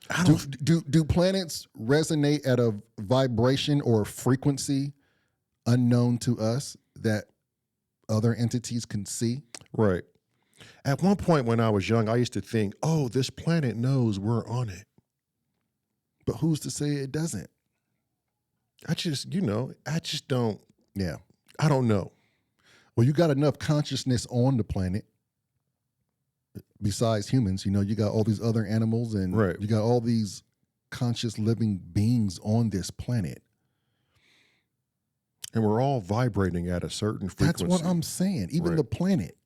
Speaker 2: I don't.
Speaker 1: Do planets resonate at a vibration or frequency unknown to us that other entities can see?
Speaker 2: Right. At one point when I was young, I used to think, oh, this planet knows we're on it.
Speaker 1: But who's to say it doesn't?
Speaker 2: I just don't.
Speaker 1: Yeah.
Speaker 2: I don't know.
Speaker 1: Well, you got enough consciousness on the planet besides humans. You got all these other animals and
Speaker 2: Right.
Speaker 1: you got all these conscious living beings on this planet.
Speaker 2: And we're all vibrating at a certain frequency.
Speaker 1: That's what I'm saying. Even
Speaker 2: Right.
Speaker 1: the planet.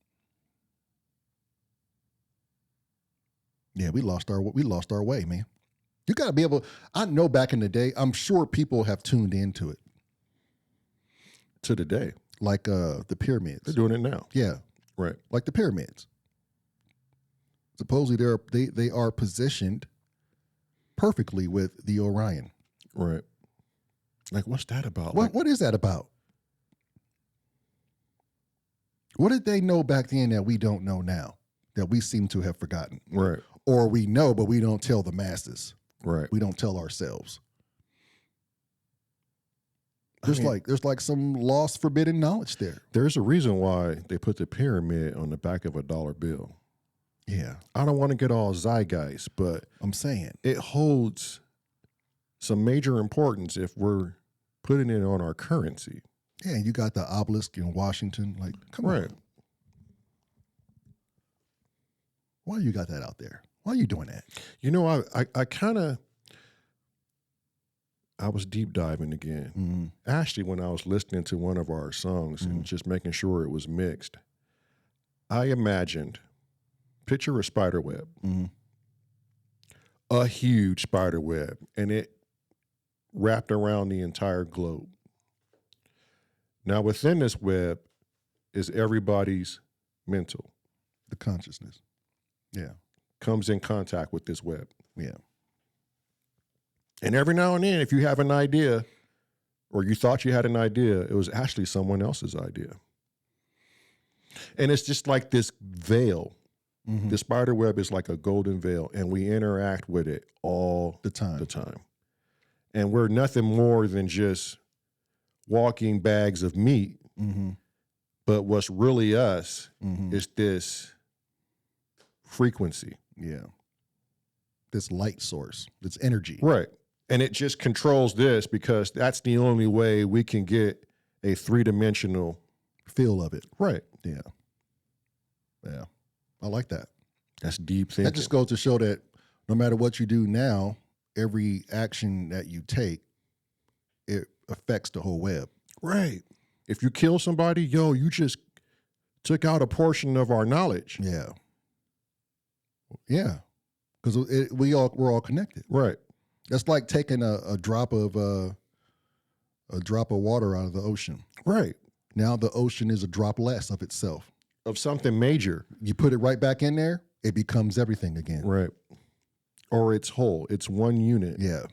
Speaker 1: Yeah, we lost our way, man. You got to be able. I know back in the day, I'm sure people have tuned into it,
Speaker 2: To the day.
Speaker 1: like the pyramids.
Speaker 2: They're doing it now.
Speaker 1: Yeah,
Speaker 2: Right.
Speaker 1: like the pyramids. Supposedly they are positioned perfectly with the Orion.
Speaker 2: Right. Like, what's that about?
Speaker 1: What is that about? What did they know back then that we don't know now, that we seem to have forgotten?
Speaker 2: Right.
Speaker 1: Or we know, but we don't tell the masses.
Speaker 2: Right.
Speaker 1: We don't tell ourselves. There's like some lost forbidden knowledge there.
Speaker 2: There's a reason why they put the pyramid on the back of a dollar bill.
Speaker 1: Yeah,
Speaker 2: I don't want to get all zeitgeist, but
Speaker 1: I'm saying.
Speaker 2: it holds some major importance if we're putting it on our currency.
Speaker 1: Yeah, you got the obelisk in Washington. Like, come on. Why you got that out there? Why are you doing that?
Speaker 2: You know, I was deep diving again.
Speaker 1: Mm-hmm.
Speaker 2: Actually, when I was listening to one of our songs and just making sure it was mixed, I imagined, picture a spider web, a huge spider web, and it wrapped around the entire globe. Now, within this web is everybody's mental.
Speaker 1: The consciousness. Yeah.
Speaker 2: Comes in contact with this web.
Speaker 1: Yeah.
Speaker 2: And every now and then, if you have an idea or you thought you had an idea, it was actually someone else's idea. And it's just like this veil.
Speaker 1: Mm-hmm.
Speaker 2: The spider web is like a golden veil, and we interact with it all
Speaker 1: The time.
Speaker 2: And we're nothing more than just walking bags of meat.
Speaker 1: Mm-hmm.
Speaker 2: But what's really us
Speaker 1: Mm-hmm.
Speaker 2: is this frequency.
Speaker 1: Yeah. This light source, this energy.
Speaker 2: Right. And it just controls this because that's the only way we can get a three-dimensional
Speaker 1: Feel of it.
Speaker 2: right.
Speaker 1: Yeah. Yeah. I like that.
Speaker 2: That's deep thinking.
Speaker 1: That just goes to show that no matter what you do now, every action that you take, it affects the whole web.
Speaker 2: right. If you kill somebody, you just took out a portion of our knowledge.
Speaker 1: Yeah. Yeah. Because we're all connected.
Speaker 2: Right.
Speaker 1: That's like taking a drop of water out of the ocean.
Speaker 2: Right.
Speaker 1: Now the ocean is a drop less of itself.
Speaker 2: Of something major.
Speaker 1: You put it right back in there, it becomes everything again.
Speaker 2: Right. Or it's whole. It's one unit.
Speaker 1: Yeah.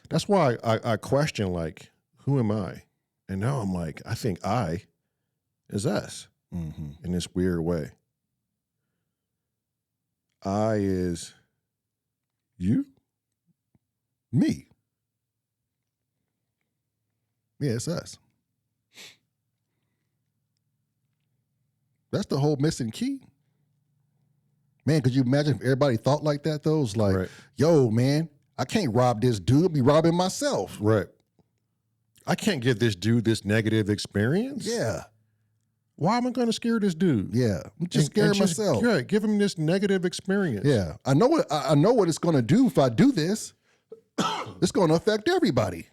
Speaker 2: That's why I question, like, who am I? And now I'm like, I think I is us
Speaker 1: Mm-hmm.
Speaker 2: in this weird way. I is you?
Speaker 1: Me. Yeah, it's us. That's the whole missing key. Man, could you imagine if everybody thought like that, though? It's like,
Speaker 2: Right.
Speaker 1: yo, man, I can't rob this dude. I'll be robbing myself.
Speaker 2: Right. I can't give this dude this negative experience.
Speaker 1: Yeah.
Speaker 2: Why am I going to scare this dude?
Speaker 1: Yeah. I'm just
Speaker 2: And
Speaker 1: scaring myself.
Speaker 2: Right. Give him this negative experience.
Speaker 1: Yeah. I know what it's going to do if I do this. It's going to affect everybody.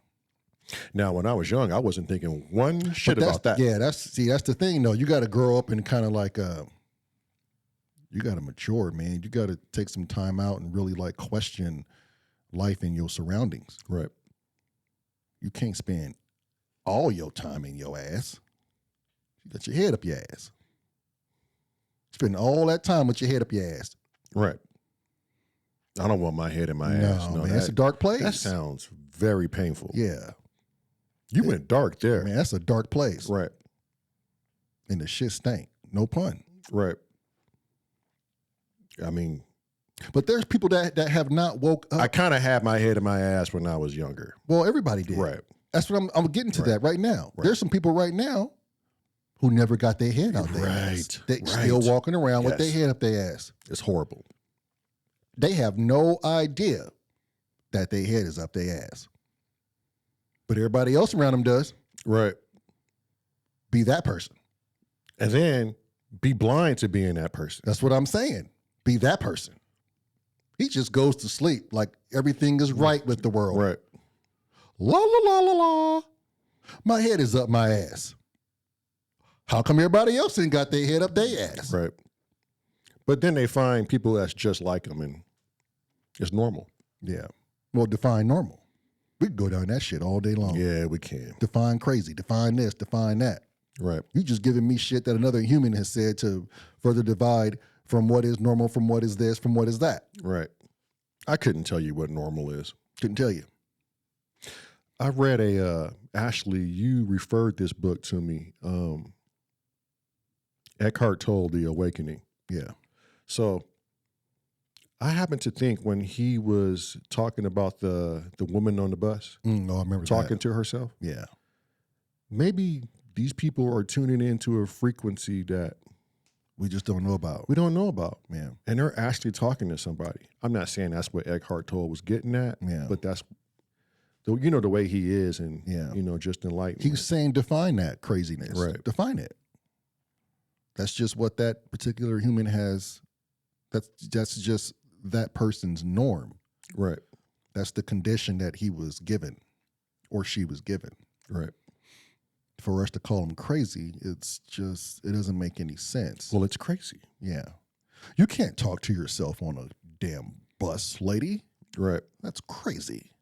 Speaker 2: Now, when I was young, I wasn't thinking one shit about that.
Speaker 1: Yeah, that's the thing, though. You got to grow up and kind of like, you got to mature, man. You got to take some time out and really like question life and your surroundings.
Speaker 2: Right.
Speaker 1: You can't spend all your time in your ass. Got your head up your ass. Spend all that time with your head up your ass.
Speaker 2: Right. I don't want my head in my ass.
Speaker 1: No, man, that's a dark place.
Speaker 2: That sounds very painful.
Speaker 1: Yeah.
Speaker 2: You went dark there.
Speaker 1: Man, that's a dark place.
Speaker 2: Right.
Speaker 1: And the shit stank. No pun.
Speaker 2: Right. I mean,
Speaker 1: but there's people that have not woke up.
Speaker 2: I kind of had my head in my ass when I was younger.
Speaker 1: Well, everybody did.
Speaker 2: Right.
Speaker 1: That's what I'm getting to that right now. Right. There's some people right now who never got their head out their ass. They still walking around with their head up their ass.
Speaker 2: It's horrible.
Speaker 1: They have no idea that their head is up their ass. But everybody else around them does.
Speaker 2: Right.
Speaker 1: Be that person.
Speaker 2: And then be blind to being that person.
Speaker 1: That's what I'm saying. Be that person. He just goes to sleep like everything is right with the world.
Speaker 2: Right.
Speaker 1: La, la, la, la, la. My head is up my ass. How come everybody else ain't got their head up their ass?
Speaker 2: Right. But then they find people that's just like them, and it's normal.
Speaker 1: Yeah. Well, define normal. We can go down that shit all day long.
Speaker 2: Yeah, we can.
Speaker 1: Define crazy. Define this. Define that.
Speaker 2: Right.
Speaker 1: You just giving me shit that another human has said to further divide from what is normal, from what is this, from what is that.
Speaker 2: Right. I couldn't tell you what normal is.
Speaker 1: Couldn't tell you.
Speaker 2: I read Ashley, you referred this book to me. Eckhart Tolle, The Awakening.
Speaker 1: Yeah.
Speaker 2: So I happen to think when he was talking about the woman on the bus,
Speaker 1: I remember
Speaker 2: talking to herself.
Speaker 1: Yeah.
Speaker 2: Maybe these people are tuning into a frequency that
Speaker 1: we just don't know about.
Speaker 2: We don't know about.
Speaker 1: Yeah.
Speaker 2: And they're actually talking to somebody. I'm not saying that's what Eckhart Tolle was getting at, but that's, the way he is, and, just enlightened.
Speaker 1: He was saying define that craziness.
Speaker 2: Right.
Speaker 1: Define it. That's just what that particular human has. That's just that person's norm.
Speaker 2: Right.
Speaker 1: That's the condition that he was given or she was given.
Speaker 2: Right.
Speaker 1: For us to call him crazy, it doesn't make any sense.
Speaker 2: Well, it's crazy.
Speaker 1: Yeah. You can't talk to yourself on a damn bus, lady.
Speaker 2: Right.
Speaker 1: That's crazy.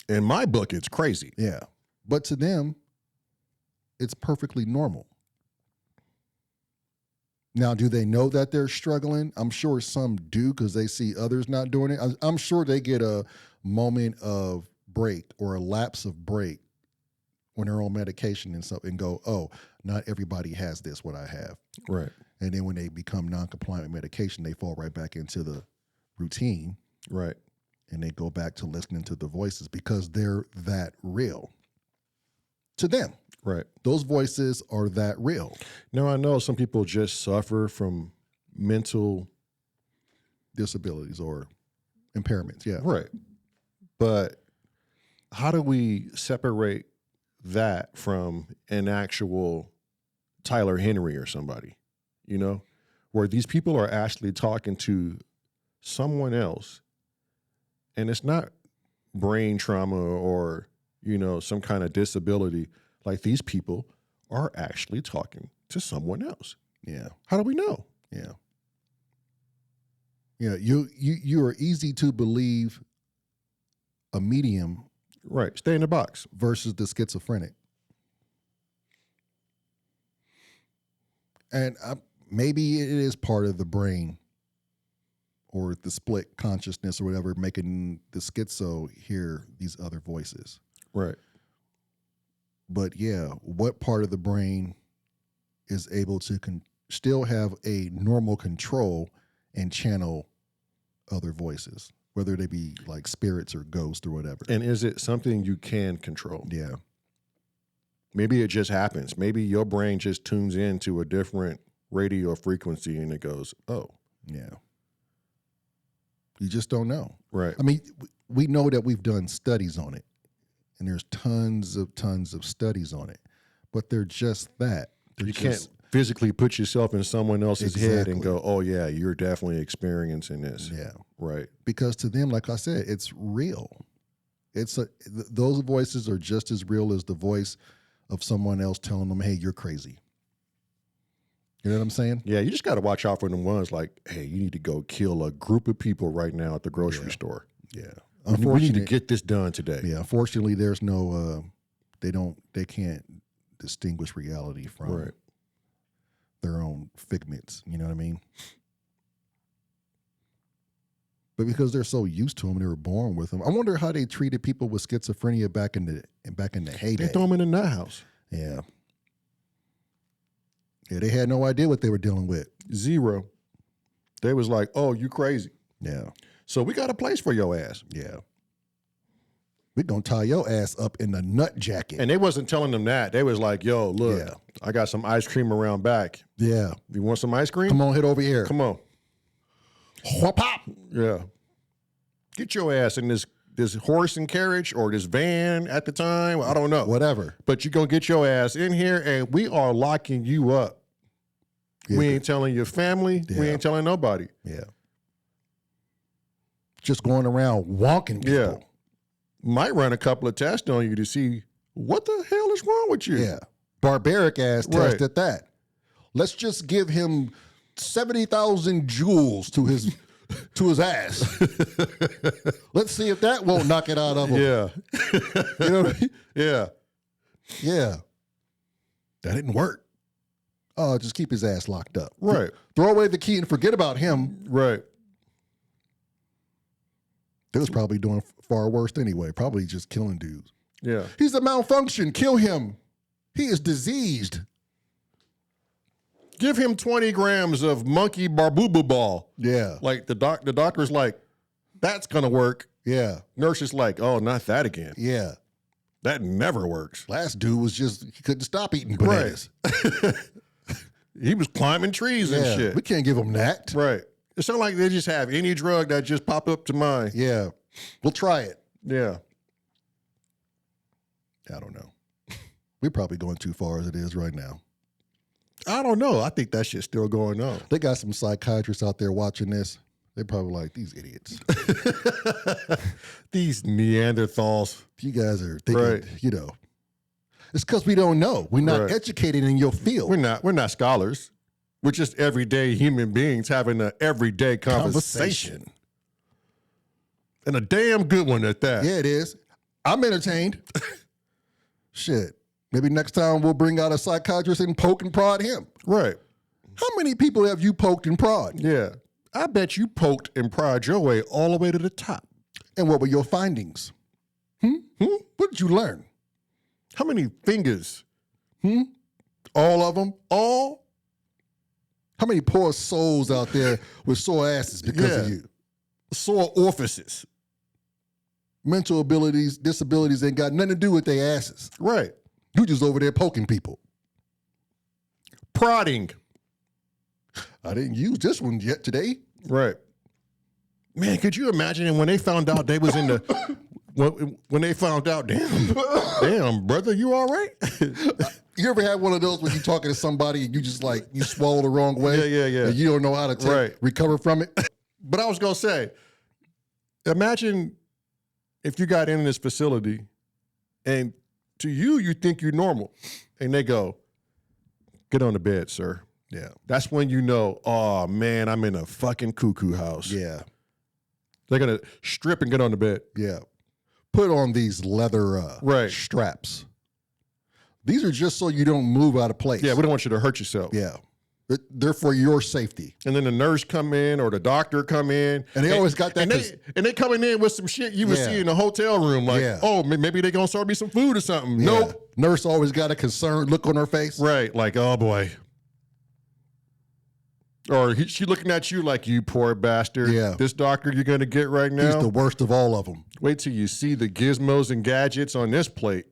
Speaker 2: In my book, it's crazy.
Speaker 1: Yeah. But to them, it's perfectly normal. Now, do they know that they're struggling? I'm sure some do because they see others not doing it. I'm sure they get a moment of break or a lapse of break when they're on medication and go, oh, not everybody has this, what I have.
Speaker 2: Right.
Speaker 1: And then when they become non-compliant with medication, they fall right back into the routine.
Speaker 2: Right.
Speaker 1: And they go back to listening to the voices because they're that real to them.
Speaker 2: Right.
Speaker 1: Those voices are that real.
Speaker 2: Now, I know some people just suffer from mental
Speaker 1: disabilities or impairments. Yeah.
Speaker 2: Right. But how do we separate that from an actual Tyler Henry or somebody, where these people are actually talking to someone else, and it's not brain trauma or, some kind of disability. Like, these people are actually talking to someone else.
Speaker 1: Yeah.
Speaker 2: How do we know?
Speaker 1: Yeah. Yeah. You are easy to believe a medium.
Speaker 2: Right. Stay in the box.
Speaker 1: Versus the schizophrenic. And maybe it is part of the brain or the split consciousness or whatever, making the schizo hear these other voices.
Speaker 2: Right.
Speaker 1: But yeah, what part of the brain is able to still have a normal control and channel other voices, whether they be like spirits or ghosts or whatever?
Speaker 2: And is it something you can control?
Speaker 1: Yeah.
Speaker 2: Maybe it just happens. Maybe your brain just tunes into a different radio frequency and it goes, oh.
Speaker 1: Yeah. You just don't know.
Speaker 2: Right.
Speaker 1: I mean, we know that we've done studies on it. And there's tons of studies on it, but they're just that.
Speaker 2: You can't physically put yourself in someone else's head and go, oh yeah, you're definitely experiencing this.
Speaker 1: Yeah.
Speaker 2: Right.
Speaker 1: Because to them, like I said, it's real. Those voices are just as real as the voice of someone else telling them, hey, you're crazy. You know what I'm saying?
Speaker 2: Yeah, you just got to watch out for them ones like, hey, you need to go kill a group of people right now at the grocery store.
Speaker 1: Yeah.
Speaker 2: We need to get this done today.
Speaker 1: Yeah, unfortunately, there's no, they can't distinguish reality from
Speaker 2: Right.
Speaker 1: their own figments. You know what I mean? But because they're so used to them, they were born with them. I wonder how they treated people with schizophrenia back in the heyday.
Speaker 2: They throw them in the nut house.
Speaker 1: Yeah. Yeah, they had no idea what they were dealing with.
Speaker 2: Zero. They was like, oh, you crazy.
Speaker 1: Yeah.
Speaker 2: So we got a place for your ass.
Speaker 1: Yeah. We're going to tie your ass up in the nut jacket.
Speaker 2: And they wasn't telling them that. They was like, yo, look,
Speaker 1: Yeah.
Speaker 2: I got some ice cream around back.
Speaker 1: Yeah.
Speaker 2: You want some ice cream?
Speaker 1: Come on, head over here.
Speaker 2: Come on.
Speaker 1: Whoop, pop.
Speaker 2: Yeah. Get your ass in this horse and carriage or this van at the time. I don't know.
Speaker 1: Whatever.
Speaker 2: But you're going to get your ass in here and we are locking you up.
Speaker 1: Yeah.
Speaker 2: We ain't telling your family. We
Speaker 1: Yeah.
Speaker 2: ain't telling nobody.
Speaker 1: Yeah. Just going around wonking people.
Speaker 2: Yeah. Might run a couple of tests on you to see what the hell is wrong with you.
Speaker 1: Yeah. Barbaric ass
Speaker 2: Right.
Speaker 1: test at that. Let's just give him 70,000 joules to his ass. Let's see if that won't knock it out of him.
Speaker 2: Yeah.
Speaker 1: You know what I mean?
Speaker 2: Yeah.
Speaker 1: Yeah. That didn't work. Oh, just keep his ass locked up.
Speaker 2: Right.
Speaker 1: Throw away the key and forget about him.
Speaker 2: Right.
Speaker 1: They was probably doing far worse anyway. Probably just killing dudes.
Speaker 2: Yeah.
Speaker 1: He's a malfunction. Kill him. He is diseased.
Speaker 2: Give him 20 grams of monkey barbubu ball.
Speaker 1: Yeah.
Speaker 2: Like the doctor's like, that's gonna work.
Speaker 1: Yeah.
Speaker 2: Nurse is like, oh, not that again.
Speaker 1: Yeah.
Speaker 2: That never works.
Speaker 1: Last dude was just, he couldn't stop eating bananas.
Speaker 2: He was climbing trees and
Speaker 1: Yeah.
Speaker 2: shit.
Speaker 1: We can't give him that.
Speaker 2: Right. It's not like they just have any drug that just pop up to mind.
Speaker 1: Yeah. We'll try it.
Speaker 2: Yeah.
Speaker 1: I don't know. We're probably going too far as it is right now.
Speaker 2: I don't know. I think that shit's still going on.
Speaker 1: They got some psychiatrists out there watching this. They're probably like, these idiots.
Speaker 2: These Neanderthals.
Speaker 1: You guys are thinking,
Speaker 2: Right.
Speaker 1: you know. It's because we don't know. We're not
Speaker 2: Right.
Speaker 1: educated in your field.
Speaker 2: We're not scholars. We're just everyday human beings having an everyday conversation. And a damn good one at that.
Speaker 1: Yeah, it is. I'm entertained. Shit. Maybe next time we'll bring out a psychiatrist and poke and prod him.
Speaker 2: Right.
Speaker 1: How many people have you poked and prod?
Speaker 2: Yeah. I bet you poked and pried your way all the way to the top.
Speaker 1: And what were your findings? What did you learn?
Speaker 2: How many fingers?
Speaker 1: All of them?
Speaker 2: All?
Speaker 1: How many poor souls out there with sore asses because of
Speaker 2: Yeah.
Speaker 1: you?
Speaker 2: Sore orifices.
Speaker 1: Mental abilities, disabilities ain't got nothing to do with their asses.
Speaker 2: Right.
Speaker 1: You just over there poking people.
Speaker 2: Prodding.
Speaker 1: I didn't use this one yet today.
Speaker 2: Right. Man, could you imagine when they found out they was in the when they found out, damn, brother, you all right?
Speaker 1: You ever had one of those when you talking to somebody and you just like, you swallow the wrong way?
Speaker 2: Yeah.
Speaker 1: And you don't know how to
Speaker 2: Right.
Speaker 1: recover from it?
Speaker 2: But I was gonna say, imagine if you got in this facility and to you, you think you're normal. And they go, get on the bed, sir.
Speaker 1: Yeah.
Speaker 2: That's when you know, oh man, I'm in a fucking cuckoo house.
Speaker 1: Yeah.
Speaker 2: They're gonna strip and get on the bed.
Speaker 1: Yeah. Put on these leather
Speaker 2: Right.
Speaker 1: straps. These are just so you don't move out of place.
Speaker 2: Yeah, we don't want you to hurt yourself.
Speaker 1: Yeah. They're for your safety.
Speaker 2: And then the nurse come in or the doctor come in.
Speaker 1: And they always got that
Speaker 2: And they coming in with some shit you would
Speaker 1: Yeah.
Speaker 2: see in a hotel room. Like,
Speaker 1: Yeah.
Speaker 2: oh, maybe they gonna serve me some food or something.
Speaker 1: Yeah.
Speaker 2: Nope.
Speaker 1: Nurse always got a concerned look on her face.
Speaker 2: Right. Like, oh boy. Or she looking at you like, you poor bastard.
Speaker 1: Yeah.
Speaker 2: This doctor you're gonna get right now.
Speaker 1: He's the worst of all of them.
Speaker 2: Wait till you see the gizmos and gadgets on this plate.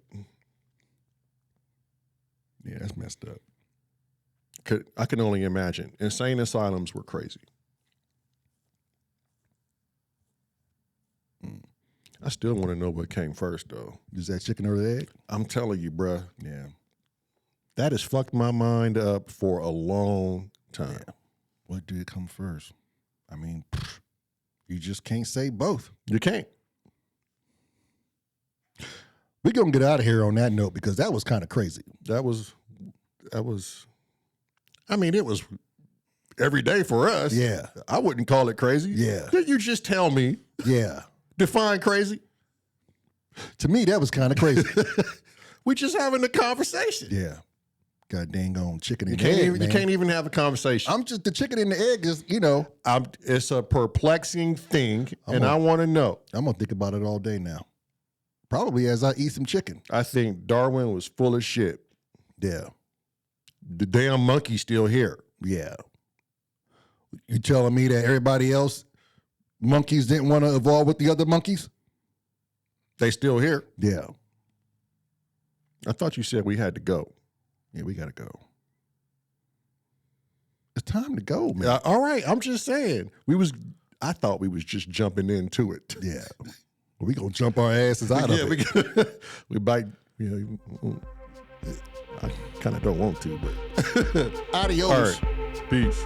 Speaker 2: Yeah, that's messed up. I can only imagine. Insane asylums were crazy. I still want to know what came first, though.
Speaker 1: Is that chicken or the egg?
Speaker 2: I'm telling you, bruh,
Speaker 1: Yeah.
Speaker 2: that has fucked my mind up for a long time.
Speaker 1: Yeah. What did come first? I mean, you just can't say both.
Speaker 2: You can't.
Speaker 1: We're going to get out of here on that note because that was kind of crazy.
Speaker 2: That was, I mean, it was every day for us.
Speaker 1: Yeah.
Speaker 2: I wouldn't call it crazy.
Speaker 1: Yeah.
Speaker 2: You just tell me.
Speaker 1: Yeah.
Speaker 2: Define crazy.
Speaker 1: To me, that was kind of crazy.
Speaker 2: We just having a conversation.
Speaker 1: Yeah. God dang on chicken
Speaker 2: You
Speaker 1: and
Speaker 2: can't
Speaker 1: egg,
Speaker 2: even,
Speaker 1: man.
Speaker 2: you can't even have a conversation.
Speaker 1: I'm just the chicken and the egg is,
Speaker 2: It's a perplexing thing, and
Speaker 1: on-
Speaker 2: I want to know.
Speaker 1: I'm gonna think about it all day now. Probably as I eat some chicken.
Speaker 2: I think Darwin was full of shit.
Speaker 1: Yeah.
Speaker 2: The damn monkey's still here.
Speaker 1: Yeah. You telling me that everybody else, monkeys didn't want to evolve with the other monkeys?
Speaker 2: They still here.
Speaker 1: Yeah.
Speaker 2: I thought you said we had to go.
Speaker 1: Yeah, we gotta go. It's time to go, man.
Speaker 2: All right, I'm just saying. I thought we was just jumping into it.
Speaker 1: Yeah. We gonna jump our asses out of it.
Speaker 2: we bite. I kind of don't want to, but
Speaker 1: Adios.
Speaker 2: all right. Peace.